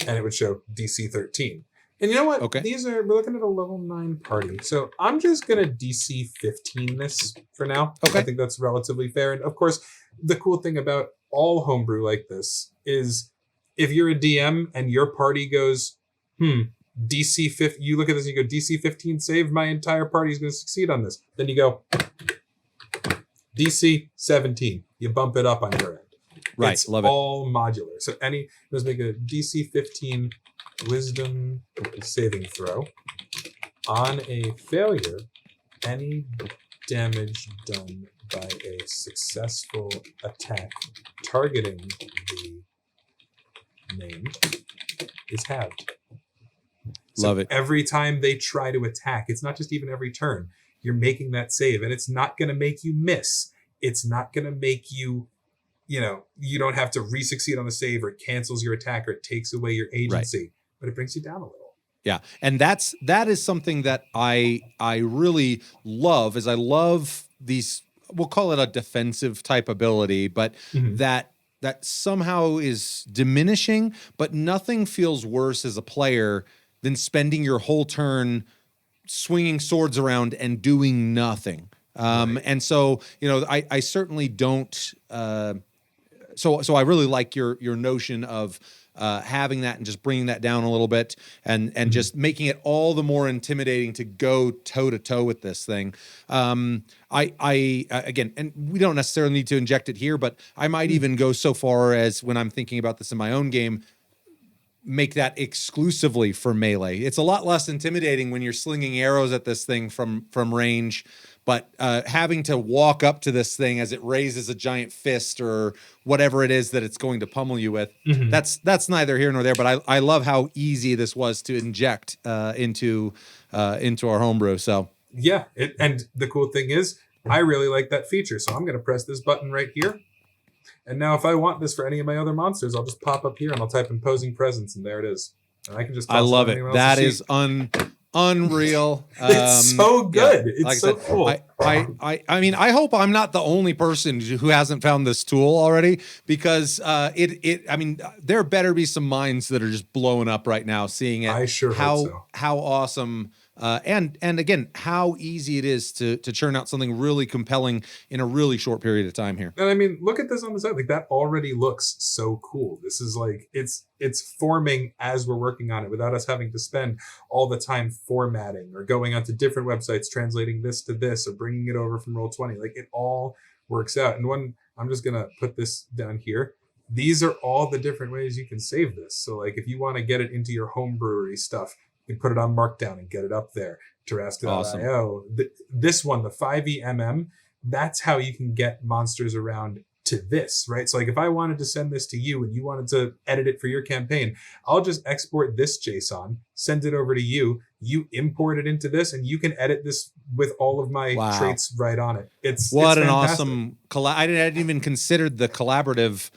and it would show DC 13. And you know what? Okay. We're looking at a level 9 party. So I'm just going to DC 15 this for now. Okay. I think that's relatively fair. And of course, the cool thing about all homebrew like this is if you're a DM and your party goes, DC 15, you look at this and you go, DC 15 save, my entire party is going to succeed on this. Then you go, DC 17. You bump it up on your end. Right, It's love it. all modular. So let's make a DC 15 wisdom saving throw. On a failure, any damage done by a successful attack targeting the name is halved. So Love it. every time they try to attack, it's not just even every turn, you're making that save, and it's not going to make you miss. It's not going to make you, you don't have to re-succeed on the save, or it cancels your attack, or it takes away your agency, but it brings you down a little. Yeah, and that is something that I really love. Is I love these. We'll call it a defensive type ability, but that somehow is diminishing. But nothing feels worse as a player than spending your whole turn swinging swords around and doing nothing. Right. And so, I certainly don't. So I really like your notion of having that and just bringing that down a little bit and just making it all the more intimidating to go toe to toe with this thing. Again, and we don't necessarily need to inject it here, but I might even go so far as when I'm thinking about this in my own game, make that exclusively for melee. It's a lot less intimidating when you're slinging arrows at this thing from range, but having to walk up to this thing as it raises a giant fist or whatever it is that it's going to pummel you with, that's neither here nor there. But I love how easy this was to inject into our homebrew. So Yeah, and the cool thing is, I really like that feature, so I'm going to press this button right here. And now if I want this for any of my other monsters, I'll just pop up here and I'll type imposing presence, and there it is. And I can just toss I love on it. anyone That else's is unreal. It's so good. It's like I so said, cool. I mean, I hope I'm not the only person who hasn't found this tool already, because I mean, there better be some minds that are just blowing up right now seeing it. I sure hope so. How awesome. And again, how easy it is to churn out something really compelling in a really short period of time here. And I mean, look at this on the side. Like, that already looks so cool. This is like, it's forming as we're working on it without us having to spend all the time formatting or going onto different websites, translating this to this or bringing it over from Roll20. Like, it all works out. And I'm just going to put this down here. These are all the different ways you can save this. So like, if you want to get it into your home brewery stuff, you can put it on Markdown and get it up there. Terrasca.io. Awesome. This one, the 5e that's how you can get monsters around to this, right? So like, if I wanted to send this to you and you wanted to edit it for your campaign, I'll just export this JSON, send it over to you, you import it into this, and you can edit this with all of my traits right on it. It's an fantastic. awesome I hadn't even considered the collaborative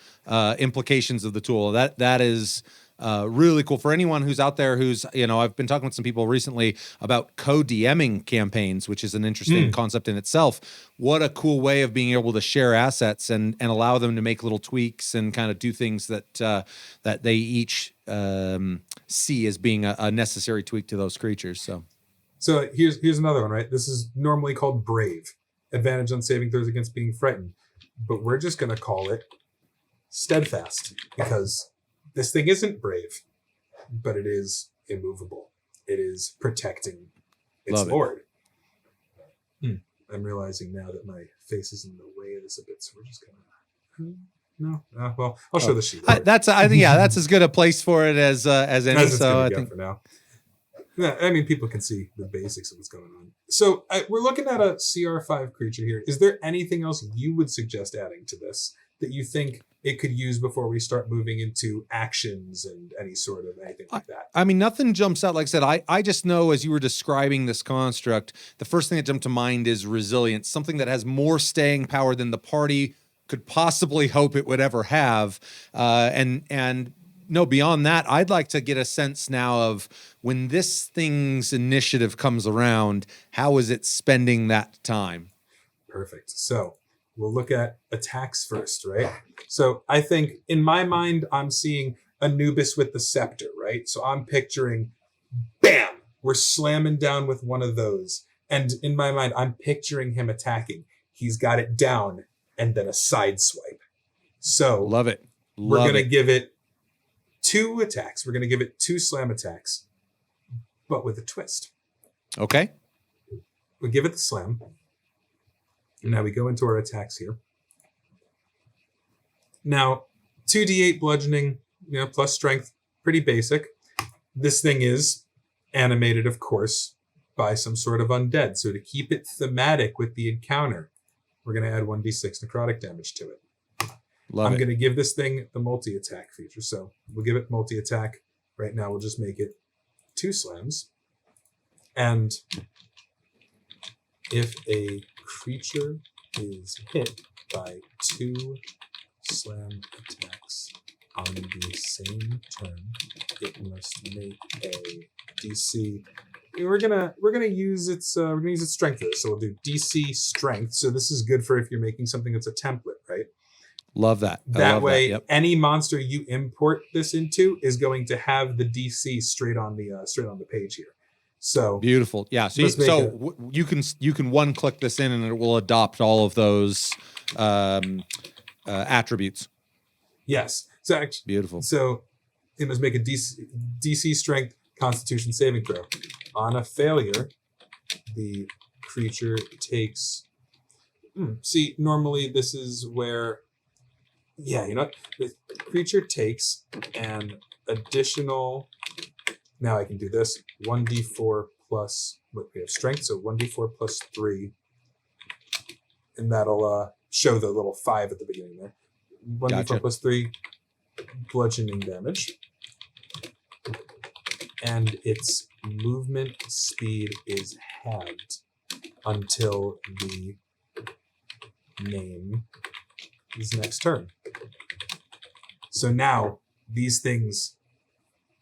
implications of the tool. That is really cool for anyone who's out there who's, I've been talking with some people recently about co-DMing campaigns, which is an interesting concept in itself. What a cool way of being able to share assets and allow them to make little tweaks and kind of do things that they each see as being a necessary tweak to those creatures. So here's another one, right? This is normally called Brave. Advantage on saving throws against being frightened. But we're just going to call it Steadfast, because this thing isn't brave, but it is immovable. It is protecting its lord. I'm realizing now that my face is in the way of this a bit, so we're just going to... No. Well, I'll show the sheet. I think that's as good a place for it as any. So I think for now. Yeah, I mean, people can see the basics of what's going on. So we're looking at a CR5 creature here. Is there anything else you would suggest adding to this that you think it could use before we start moving into actions and any sort of anything like that? I mean, nothing jumps out. Like I said, I just know as you were describing this construct, the first thing that jumped to mind is resilience, something that has more staying power than the party could possibly hope it would ever have. And no, beyond that, I'd like to get a sense now of when this thing's initiative comes around, how is it spending that time? Perfect. So we'll look at attacks first, right? So I think in my mind, I'm seeing Anubis with the scepter, right? So I'm picturing, bam, we're slamming down with one of those. And in my mind, I'm picturing him attacking. He's got it down and then a side swipe. So love it. We're going to give it 2 attacks. We're going to give it 2 slam attacks, but with a twist. Okay. We give it the slam. And now we go into our attacks here. Now, 2d8 bludgeoning, plus strength, pretty basic. This thing is animated, of course, by some sort of undead. So to keep it thematic with the encounter, we're going to add 1d6 necrotic damage to it. I'm going to give this thing the multi-attack feature. So we'll give it multi-attack. Right now, we'll just make it 2 slams. And if a creature is hit by 2 slam attacks on the same turn, it must make a DC. We're gonna use its strength for this. So we'll do DC strength. So this is good for if you're making something that's a template, right? Love that. That way, any monster you import this into is going to have the DC straight on the page here. So beautiful. Yeah. So you can one click this in and it will adopt all of those attributes. Yes. So actually, beautiful. So it must make a DC strength Constitution saving throw. On a failure, the creature takes. See, normally this is where. Yeah, the creature takes an additional. Now I can do this. 1d4 plus. Look, we have strength, so 1d4 plus 3, and that'll show the little 5 at the beginning there. 1d4 plus 3 bludgeoning damage, and its movement speed is halved until the name is next turn. So now these things,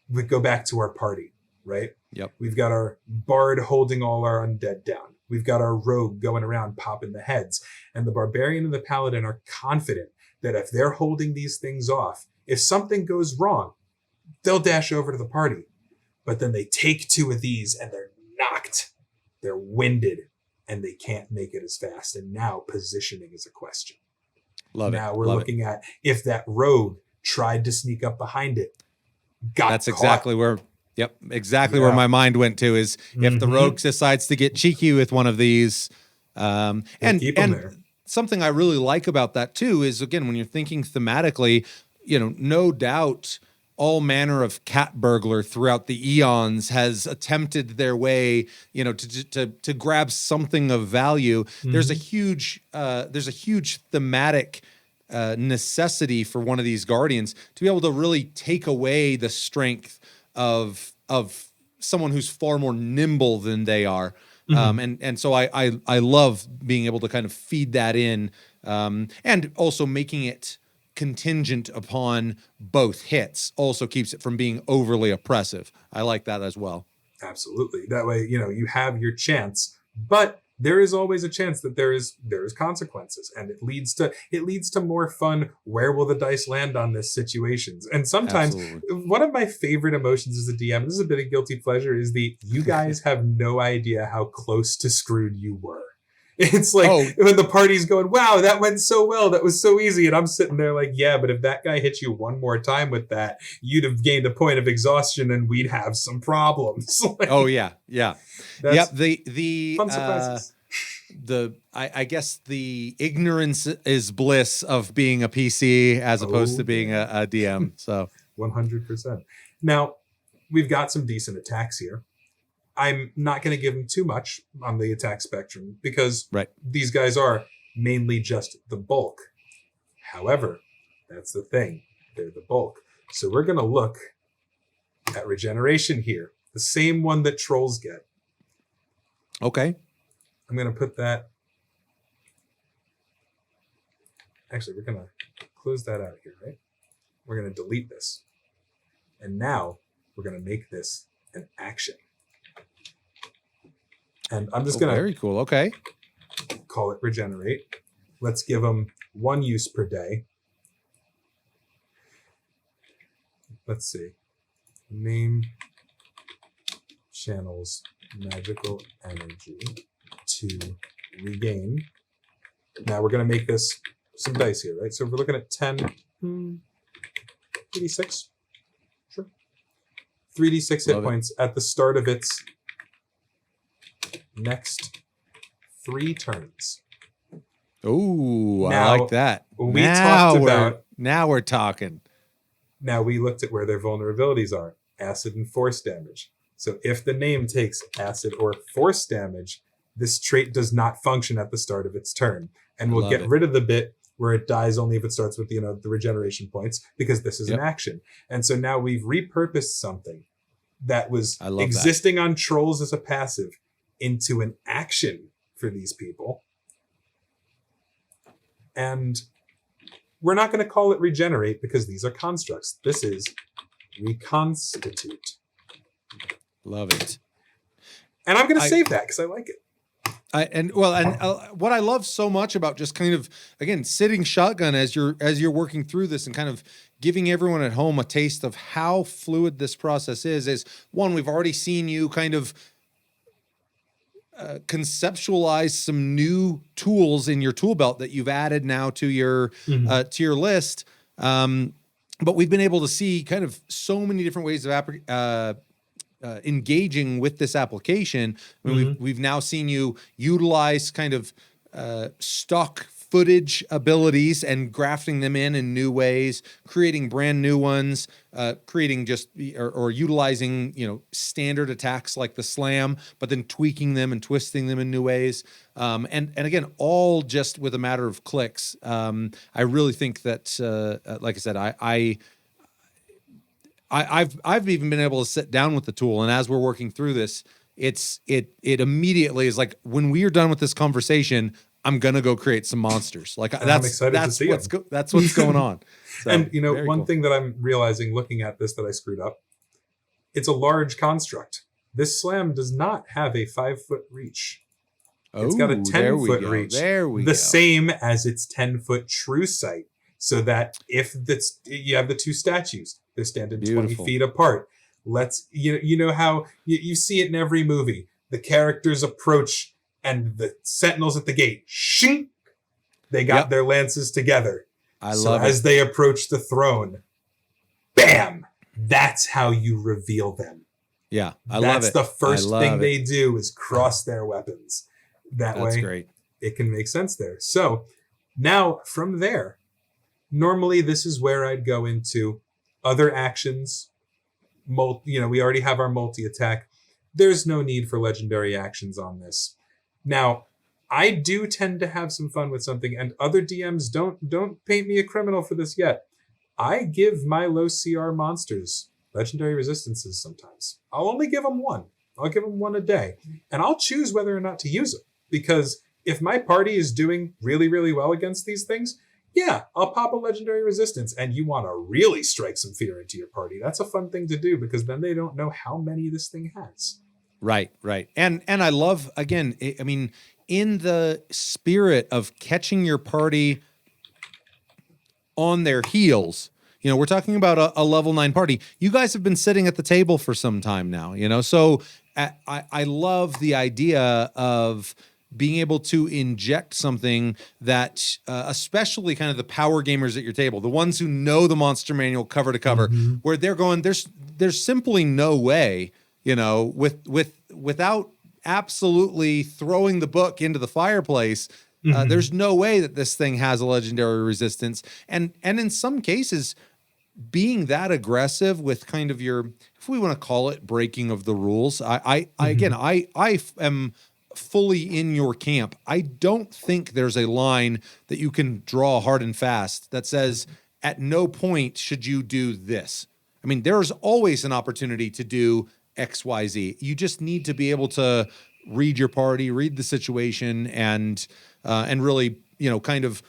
we go back to our party, right? Yep. We've got our bard holding all our undead down. We've got our rogue going around popping the heads. And the barbarian and the paladin are confident that if they're holding these things off, if something goes wrong, they'll dash over to the party. But then they take 2 of these and they're knocked. They're winded and they can't make it as fast. And now positioning is a question. Now we're looking at if that rogue tried to sneak up behind it, that's exactly where where my mind went to is if the rogue decides to get cheeky with one of these, and something I really like about that too is, again, when you're thinking thematically, no doubt all manner of cat burglar throughout the eons has attempted their way, to grab something of value. There's a huge thematic necessity for one of these guardians to be able to really take away the strength of someone who's far more nimble than they are. And so I love being able to kind of feed that in, and also making it contingent upon both hits also keeps it from being overly oppressive. I like that as well. Absolutely. That way, you have your chance, but there is always a chance that there is consequences, and it leads to more fun. Where will the dice land on this situations? And sometimes one of my favorite emotions as a DM, this is a bit of guilty pleasure, is you guys have no idea how close to screwed you were. It's like when the party's going, wow, that went so well. That was so easy. And I'm sitting there like, yeah, but if that guy hit you one more time with that, you'd have gained a point of exhaustion and we'd have some problems. Like, oh, yeah. Yeah. Yep. The fun surprises. I guess the ignorance is bliss of being a PC as opposed to being a DM. So 100%. Now, we've got some decent attacks here. I'm not going to give them too much on the attack spectrum because these guys are mainly just the bulk. However, that's the thing. They're the bulk. So we're going to look at regeneration here. The same one that trolls get. Okay. I'm going to put that. Actually, we're going to close that out here, right? We're going to delete this. And now we're going to make this an action. And I'm just going to very cool. Okay. Call it regenerate. Let's give them 1 use per day. Let's see. Name channels magical energy to regain. Now we're going to make this some dice here, right? So we're looking at 10, 3d6. Sure. 3d6 hit points at the start of its next 3 turns. Oh, I like that. Now we're talking. Now we looked at where their vulnerabilities are. Acid and force damage. So if the name takes acid or force damage, this trait does not function at the start of its turn. And we'll get rid of the bit where it dies only if it starts with the regeneration points, because this is an action. And so now we've repurposed something that was existing on trolls as a passive into an action for these people. And we're not going to call it regenerate because these are constructs. This is reconstitute. Love it. And I'm going to save that because I like it. What I love so much about just kind of, again, sitting shotgun as you're working through this and kind of giving everyone at home a taste of how fluid this process is one, we've already seen you kind of conceptualize some new tools in your tool belt that you've added now to your list. But we've been able to see kind of so many different ways of engaging with this application. I mean, we've now seen you utilize kind of stock footage abilities and grafting them in new ways, creating brand new ones, creating just or utilizing standard attacks like the slam, but then tweaking them and twisting them in new ways. And again, all just with a matter of clicks. I really think that, like I said, I've even been able to sit down with the tool, and as we're working through this, it immediately is like, when we are done with this conversation, I'm gonna go create some monsters. Like I'm excited to see that's what's going on. So, and one thing that I'm realizing looking at this that I screwed up, it's a large construct. This slam does not have a 5-foot reach. It's got a 10-foot reach. There we go. The same as its 10-foot true sight. So that if you have the 2 statues, they're standing 20 feet apart. You know how you see it in every movie. The characters approach and the sentinels at the gate, shink, they got their lances together. As they approach the throne, bam, that's how you reveal them. Yeah, I love it. That's the first thing they do is cross their weapons. That's way, great. It can make sense there. So now from there, normally this is where I'd go into other actions. We already have our multi-attack. There's no need for legendary actions on this. Now, I do tend to have some fun with something, and other DMs don't paint me a criminal for this yet. I give my low CR monsters legendary resistances sometimes. I'll only give them 1. I'll give them 1 a day, and I'll choose whether or not to use them, because if my party is doing really, really well against these things, yeah, I'll pop a legendary resistance, and you want to really strike some fear into your party. That's a fun thing to do, because then they don't know how many this thing has. Right. And I love, again, I mean, in the spirit of catching your party on their heels, you know, we're talking about a level 9 party. You guys have been sitting at the table for some time now, you know, so I love the idea of being able to inject something that, especially kind of the power gamers at your table, the ones who know the monster manual cover to cover, where they're going, there's simply no way, you know, without absolutely throwing the book into the fireplace, there's no way that this thing has a legendary resistance. And in some cases, being that aggressive with kind of your, if we want to call it breaking of the rules, I am fully in your camp. I don't think there's a line that you can draw hard and fast that says at no point should you do this. I mean, there's always an opportunity to do XYZ. You just need to be able to read your party, read the situation, and really, you know, kind of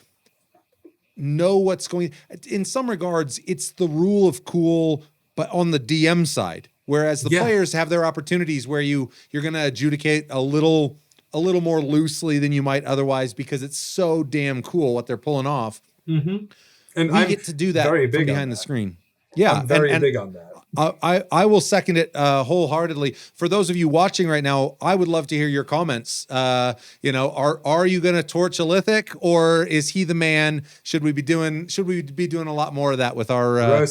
know what's going. In some regards, it's the rule of cool, but on the DM side. Whereas the players have their opportunities where you're going to adjudicate a little more loosely than you might otherwise, because it's so damn cool what they're pulling off. And we get to do that from behind the screen. Yeah, I'm very big on that. I will second it wholeheartedly. For those of you watching right now, I would love to hear your comments. You know, are you going to torch Illithic, or is he the man? Should we be doing a lot more of that with our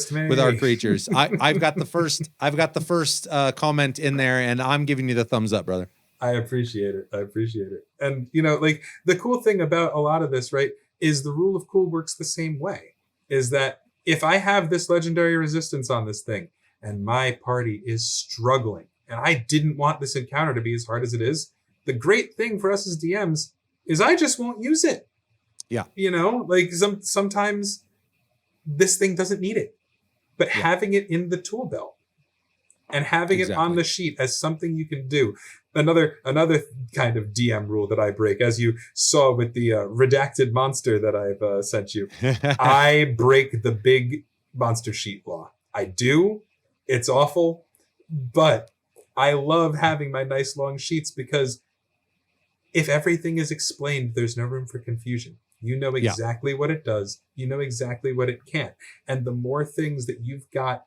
creatures? I've got the first comment in there, and I'm giving you the thumbs up, brother. I appreciate it. And you know, like, the cool thing about a lot of this, right, is the rule of cool works the same way. Is that if I have this legendary resistance on this thing, and my party is struggling, and I didn't want this encounter to be as hard as it is, the great thing for us as DMs is I just won't use it. Yeah. You know, like sometimes this thing doesn't need it, but having it in the tool belt and having it on the sheet as something you can do. Another kind of DM rule that I break, as you saw with the redacted monster that I've sent you, I break the big monster sheet law. I do. It's awful, but I love having my nice long sheets, because if everything is explained, there's no room for confusion. You know exactly what it does. You know exactly what it can't. And the more things that you've got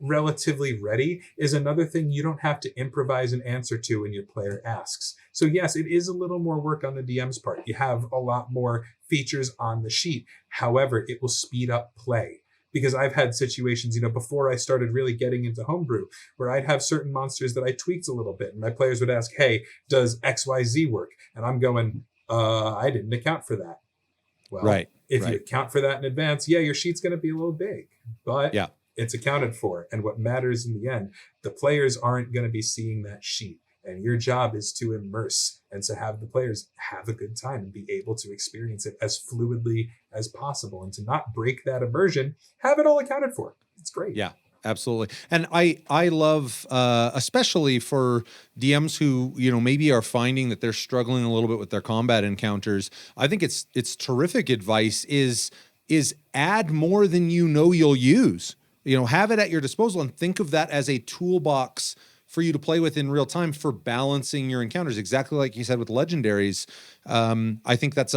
relatively ready is another thing you don't have to improvise an answer to when your player asks. So yes, it is a little more work on the DM's part. You have a lot more features on the sheet. However, it will speed up play. Because I've had situations, you know, before I started really getting into homebrew, where I'd have certain monsters that I tweaked a little bit, and my players would ask, hey, does XYZ work? And I'm going, I didn't account for that. Well, if you account for that in advance, your sheet's going to be a little big, but it's accounted for. And what matters in the end, the players aren't going to be seeing that sheet. And your job is to immerse and to have the players have a good time and be able to experience it as fluidly as possible, and to not break that immersion, have it all accounted for. It's great. Yeah, absolutely. And I love, especially for DMs who, you know, maybe are finding that they're struggling a little bit with their combat encounters. I think it's terrific advice is add more than you know you'll use. You know, have it at your disposal and think of that as a toolbox for you to play with in real time for balancing your encounters. Exactly like you said with legendaries. I think that's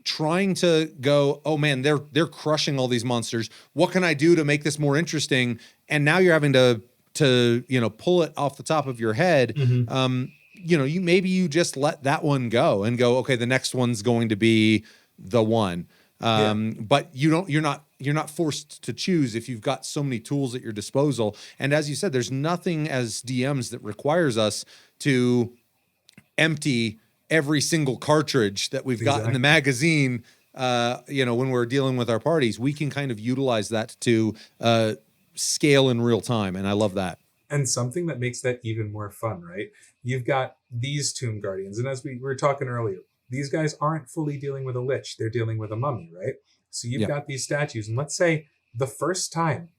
trying to go, oh man, they're crushing all these monsters. What can I do to make this more interesting? And now you're having to you know, pull it off the top of your head. You know, you just let that one go and go, okay, the next one's going to be the one. But you're not forced to choose if you've got so many tools at your disposal. And as you said, there's nothing as DMs that requires us to empty every single cartridge that we've got in the magazine. You know, when we're dealing with our parties, we can kind of utilize that to scale in real time. And I love that. And something that makes that even more fun, right? You've got these Tomb Guardians. And as we were talking earlier, these guys aren't fully dealing with a lich. They're dealing with a mummy, right? So you've got these statues. And let's say the first time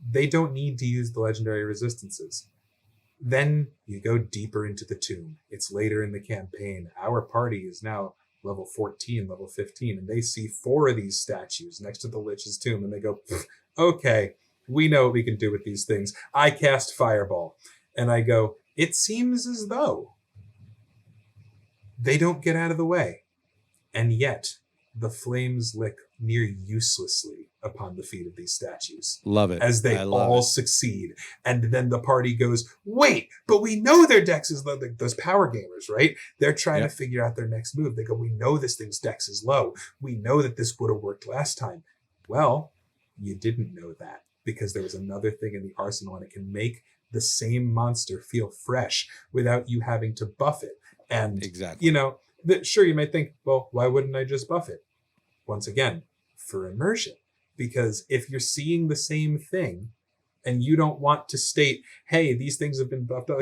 they don't need to use the legendary resistances. Then you go deeper into the tomb. It's later in the campaign. Our party is now level 14, level 15, and they see 4 of these statues next to the Lich's tomb, and they go, okay, we know what we can do with these things. I cast Fireball, and I go, it seems as though they don't get out of the way, and yet the flames lick near uselessly upon the feet of these statues. Love it. As they all succeed. And then the party goes, wait, but we know their dex is low. Those power gamers, right? They're trying to figure out their next move. They go, we know this thing's dex is low. We know that this would have worked last time. Well, you didn't know that because there was another thing in the arsenal, and it can make the same monster feel fresh without you having to buff it. And, exactly. Sure, you might think, well, why wouldn't I just buff it? Once again, for immersion. Because if you're seeing the same thing and you don't want to state, hey, these things have been buffed up,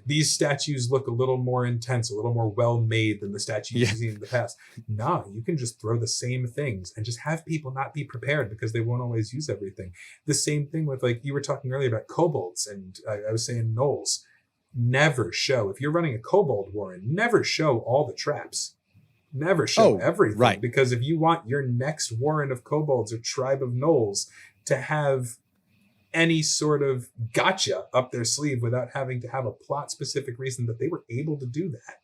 these statues look a little more intense, a little more well-made than the statues you've seen in the past. No, you can just throw the same things and just have people not be prepared because they won't always use everything. The same thing with, like, you were talking earlier about kobolds, and I was saying gnolls. Never show, if you're running a kobold warren, never show all the traps. Never show everything. Right. Because if you want your next warren of kobolds or tribe of gnolls to have any sort of gotcha up their sleeve without having to have a plot-specific reason that they were able to do that,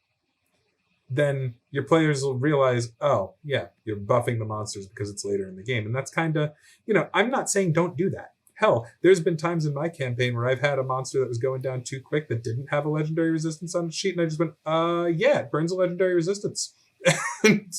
then your players will realize, oh, yeah, you're buffing the monsters because it's later in the game. And that's kind of, I'm not saying don't do that. Hell, there's been times in my campaign where I've had a monster that was going down too quick that didn't have a legendary resistance on the sheet, and I just went, it burns a legendary resistance. I'm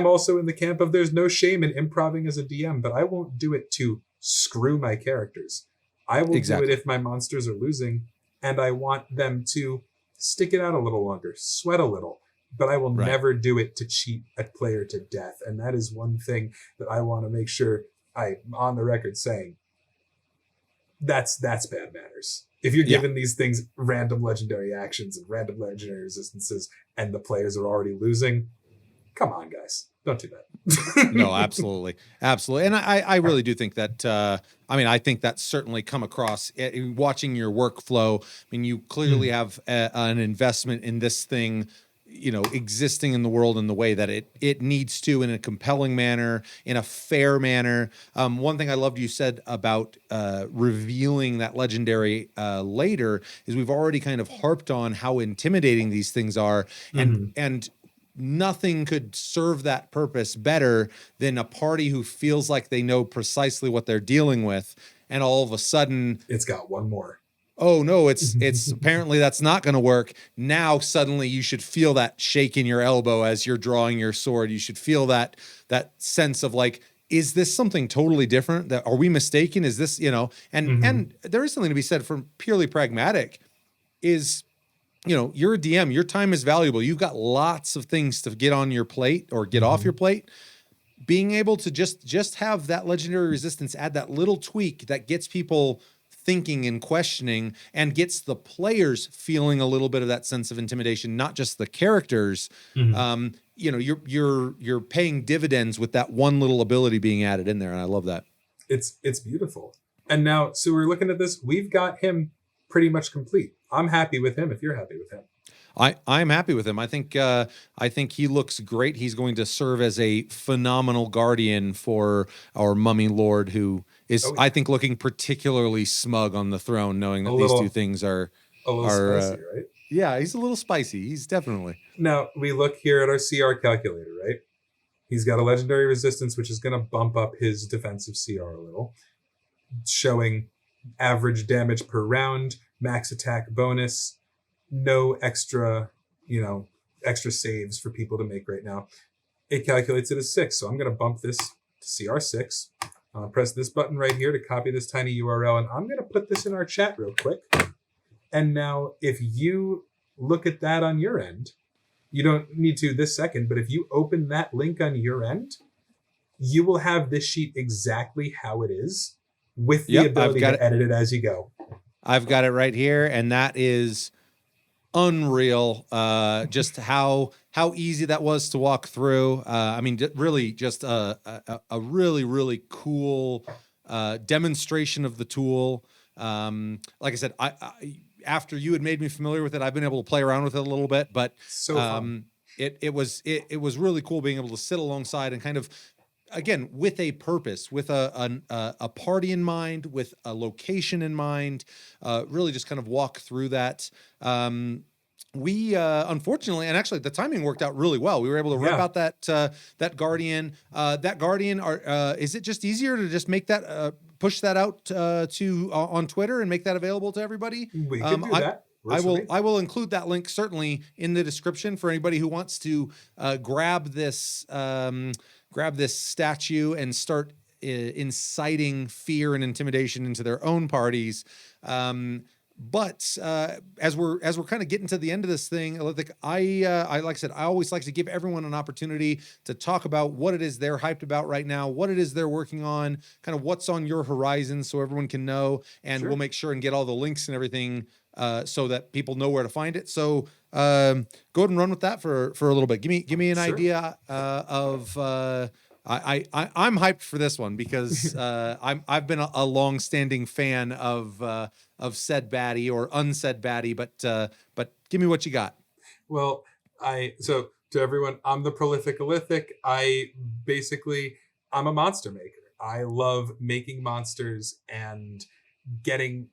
also in the camp of there's no shame in improving as a DM, but I won't do it to screw my characters. I will do it if my monsters are losing and I want them to stick it out a little longer, sweat a little, but I will never do it to cheat a player to death. And that is one thing that I want to make sure I'm on the record saying that's bad manners. If you're giving these things random legendary actions and random legendary resistances and the players are already losing, come on, guys. Don't do that. No, absolutely. Absolutely. And I really do think that, I think that's certainly come across watching your workflow. I mean, you clearly have an investment in this thing, existing in the world in the way that it needs to, in a compelling manner, in a fair manner. One thing I loved you said about revealing that legendary later is we've already kind of harped on how intimidating these things are, and nothing could serve that purpose better than a party who feels like they know precisely what they're dealing with, and all of a sudden it's got one more. Oh no, it's apparently that's not going to work. Now suddenly you should feel that shake in your elbow as you're drawing your sword. You should feel that sense of like, is this something totally different? Are we mistaken? Is this, and there is something to be said for purely pragmatic is, you're a DM, your time is valuable. You've got lots of things to get on your plate or get off your plate. Being able to just have that legendary resistance, add that little tweak that gets people thinking and questioning and gets the players feeling a little bit of that sense of intimidation, not just the characters. You're paying dividends with that one little ability being added in there. And I love that. It's beautiful. And now, so we're looking at this, we've got him pretty much complete. I'm happy with him if you're happy with him. I'm happy with him. I think he looks great. He's going to serve as a phenomenal guardian for our mummy lord, who is, I think, looking particularly smug on the throne, knowing that these two things are spicy, right? Yeah, he's a little spicy. He's definitely. Now we look here at our CR calculator, right? He's got a legendary resistance, which is going to bump up his defensive CR a little, showing average damage per round, max attack bonus. No extra saves for people to make right now. It calculates it as 6. So I'm going to bump this to CR6. Press this button right here to copy this tiny URL. And I'm going to put this in our chat real quick. And now if you look at that on your end, you don't need to this second, but if you open that link on your end, you will have this sheet exactly how it is with the ability to edit it as you go. I've got it right here. And that is unreal, just how easy that was to walk through. Really just a really, really cool demonstration of the tool. Like I said, I after you had made me familiar with it, I've been able to play around with it a little bit, but so fun. it was really cool being able to sit alongside and kind of, again, with a purpose, with a party in mind, with a location in mind, really just kind of walk through that. We unfortunately, and actually the timing worked out really well. We were able to rip out that Guardian. That Guardian, is it just easier to just make that push that out to on Twitter and make that available to everybody? We can do that. I will include that link certainly in the description for anybody who wants to grab this statue and start inciting fear and intimidation into their own parties. But as we're kind of getting to the end of this thing, Illithic, I like I said, I always like to give everyone an opportunity to talk about what it is they're hyped about right now, what it is they're working on, kind of what's on your horizon, so everyone can know. And we'll make sure and get all the links and everything so that people know where to find it. So go ahead and run with that for a little bit. Give me an idea of. I'm hyped for this one because I've been a long-standing fan of said baddie or unsaid baddie, but give me what you got. Well, so to everyone, I'm the prolific Illithic. I'm a monster maker. I love making monsters and getting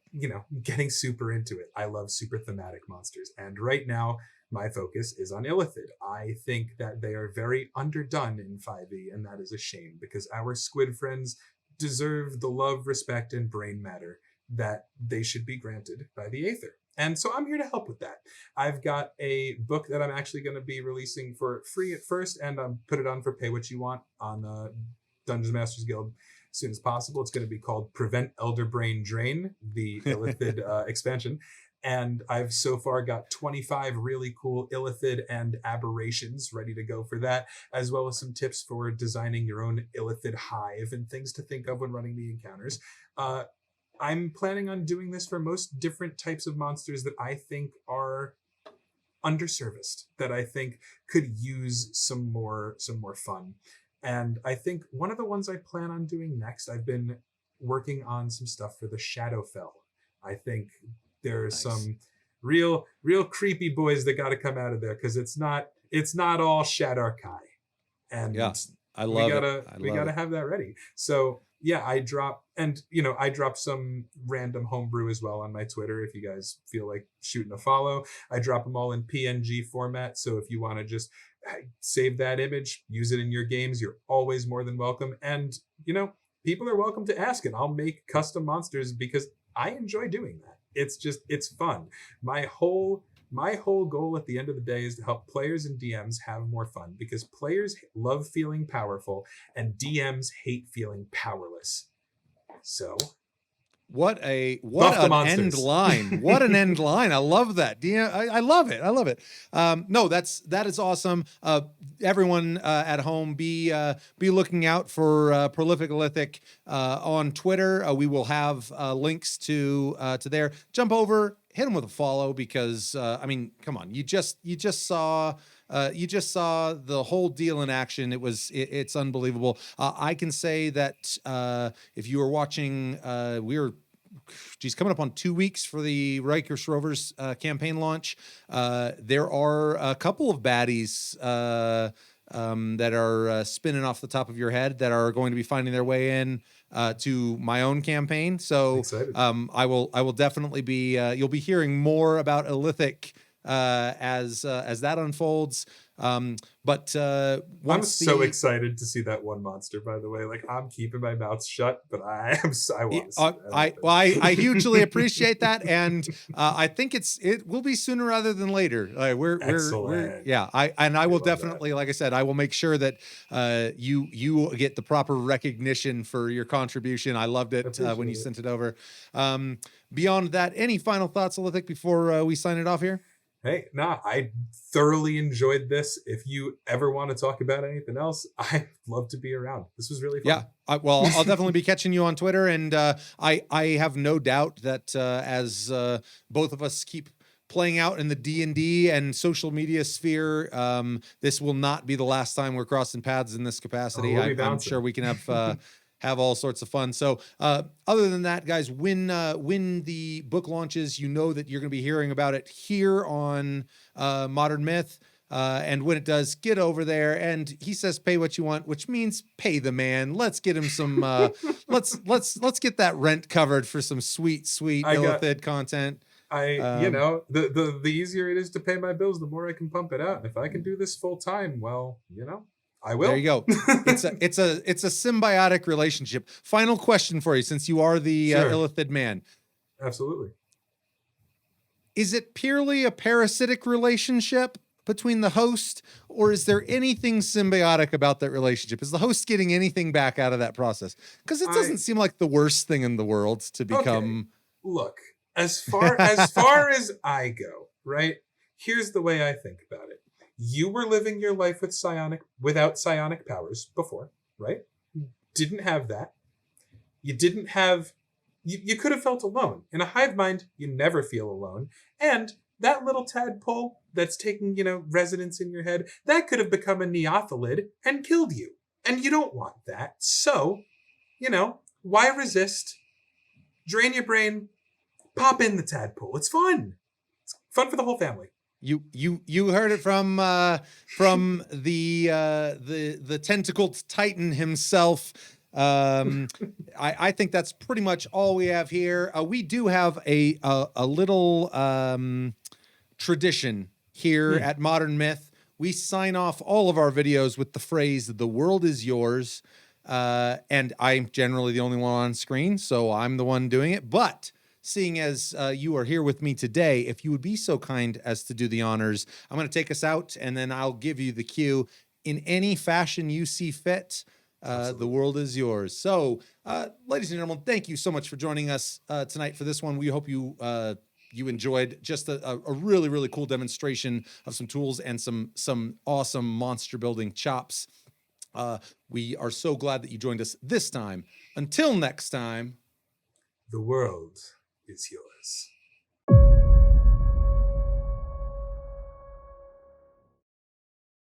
super into it. I love super thematic monsters, and right now my focus is on Illithid. I think that they are very underdone in 5e, and that is a shame because our squid friends deserve the love, respect, and brain matter that they should be granted by the Aether. And so I'm here to help with that. I've got a book that I'm actually going to be releasing for free at first, and put it on for pay what you want on Dungeons Masters Guild as soon as possible. It's going to be called Prevent Elder Brain Drain, the Illithid expansion. And I've so far got 25 really cool Illithid and aberrations ready to go for that, as well as some tips for designing your own Illithid hive and things to think of when running the encounters. I'm planning on doing this for most different types of monsters that I think are underserviced, that I think could use some more fun. And I think one of the ones I plan on doing next, I've been working on some stuff for the Shadowfell. I think there's some real creepy boys that got to come out of there because it's not all Shadarkai, and we gotta have that ready. So yeah, I drop some random homebrew as well on my Twitter if you guys feel like shooting a follow. I drop them all in PNG format, so if you want to just save that image, use it in your games, you're always more than welcome. And people are welcome to ask it. I'll make custom monsters because I enjoy doing that. It's fun. My whole goal at the end of the day is to help players and DMs have more fun because players love feeling powerful and DMs hate feeling powerless. So what an end line. What an end line. I love that. I love it. I love it. No, that is awesome. Everyone at home, be looking out for Prolific Illithic on Twitter. We will have links to there. Jump over, hit them with a follow because come on, you just saw the whole deal in action. It's unbelievable. I can say that if you were watching, coming up on 2 weeks for the Rikers Rovers campaign launch. There are a couple of baddies that are spinning off the top of your head that are going to be finding their way in to my own campaign. So I will definitely be you'll be hearing more about Illithic as that unfolds. But I'm so excited to see that one monster, by the way. Like, I'm keeping my mouth shut, but I want to I hugely appreciate that, and I think it will be sooner rather than later. We're I will definitely that. Like I said, I will make sure that you get the proper recognition for your contribution. I loved it when you sent it over. Beyond that, any final thoughts, Illithic, before we sign it off here? Hey, I thoroughly enjoyed this. If you ever want to talk about anything else, I'd love to be around. This was really fun. Yeah, I'll definitely be catching you on Twitter, and I have no doubt that as both of us keep playing out in the D&D and social media sphere, this will not be the last time we're crossing paths in this capacity. I'm sure we can have all sorts of fun. So other than that, guys, when the book launches, you know that you're going to be hearing about it here on Modern Myth. And when it does, get over there. And he says, "Pay what you want," which means pay the man. Let's get him some. Let's get that rent covered for some sweet Illithid content. The easier it is to pay my bills, the more I can pump it out. And if I can do this full time, well, I will. There you go. It's a symbiotic relationship. Final question for you, since you are the Sure. Illithid man. Absolutely. Is it purely a parasitic relationship between the host, or is there anything symbiotic about that relationship? Is the host getting anything back out of that process? Because it doesn't seem like the worst thing in the world to become. Okay. Look, as far as I go, right? Here's the way I think about it. You were living your life without psionic powers before, right? Didn't have that. You didn't have. You could have felt alone. In a hive mind, you never feel alone. And that little tadpole that's taking, residence in your head, that could have become a neothalid and killed you. And you don't want that. So, why resist? Drain your brain, pop in the tadpole. It's fun. It's fun for the whole family. You heard it from the tentacled Titan himself. I think that's pretty much all we have here. We do have a little tradition here at Modern Myth. We sign off all of our videos with the phrase, "The world is yours." And I'm generally the only one on screen, so I'm the one doing it. But seeing as you are here with me today, if you would be so kind as to do the honors, I'm going to take us out, and then I'll give you the cue in any fashion you see fit. The world is yours. So, ladies and gentlemen, thank you so much for joining us tonight for this one. We hope you enjoyed just a really, really cool demonstration of some tools and some awesome monster building chops. We are so glad that you joined us this time. Until next time, the world is yours.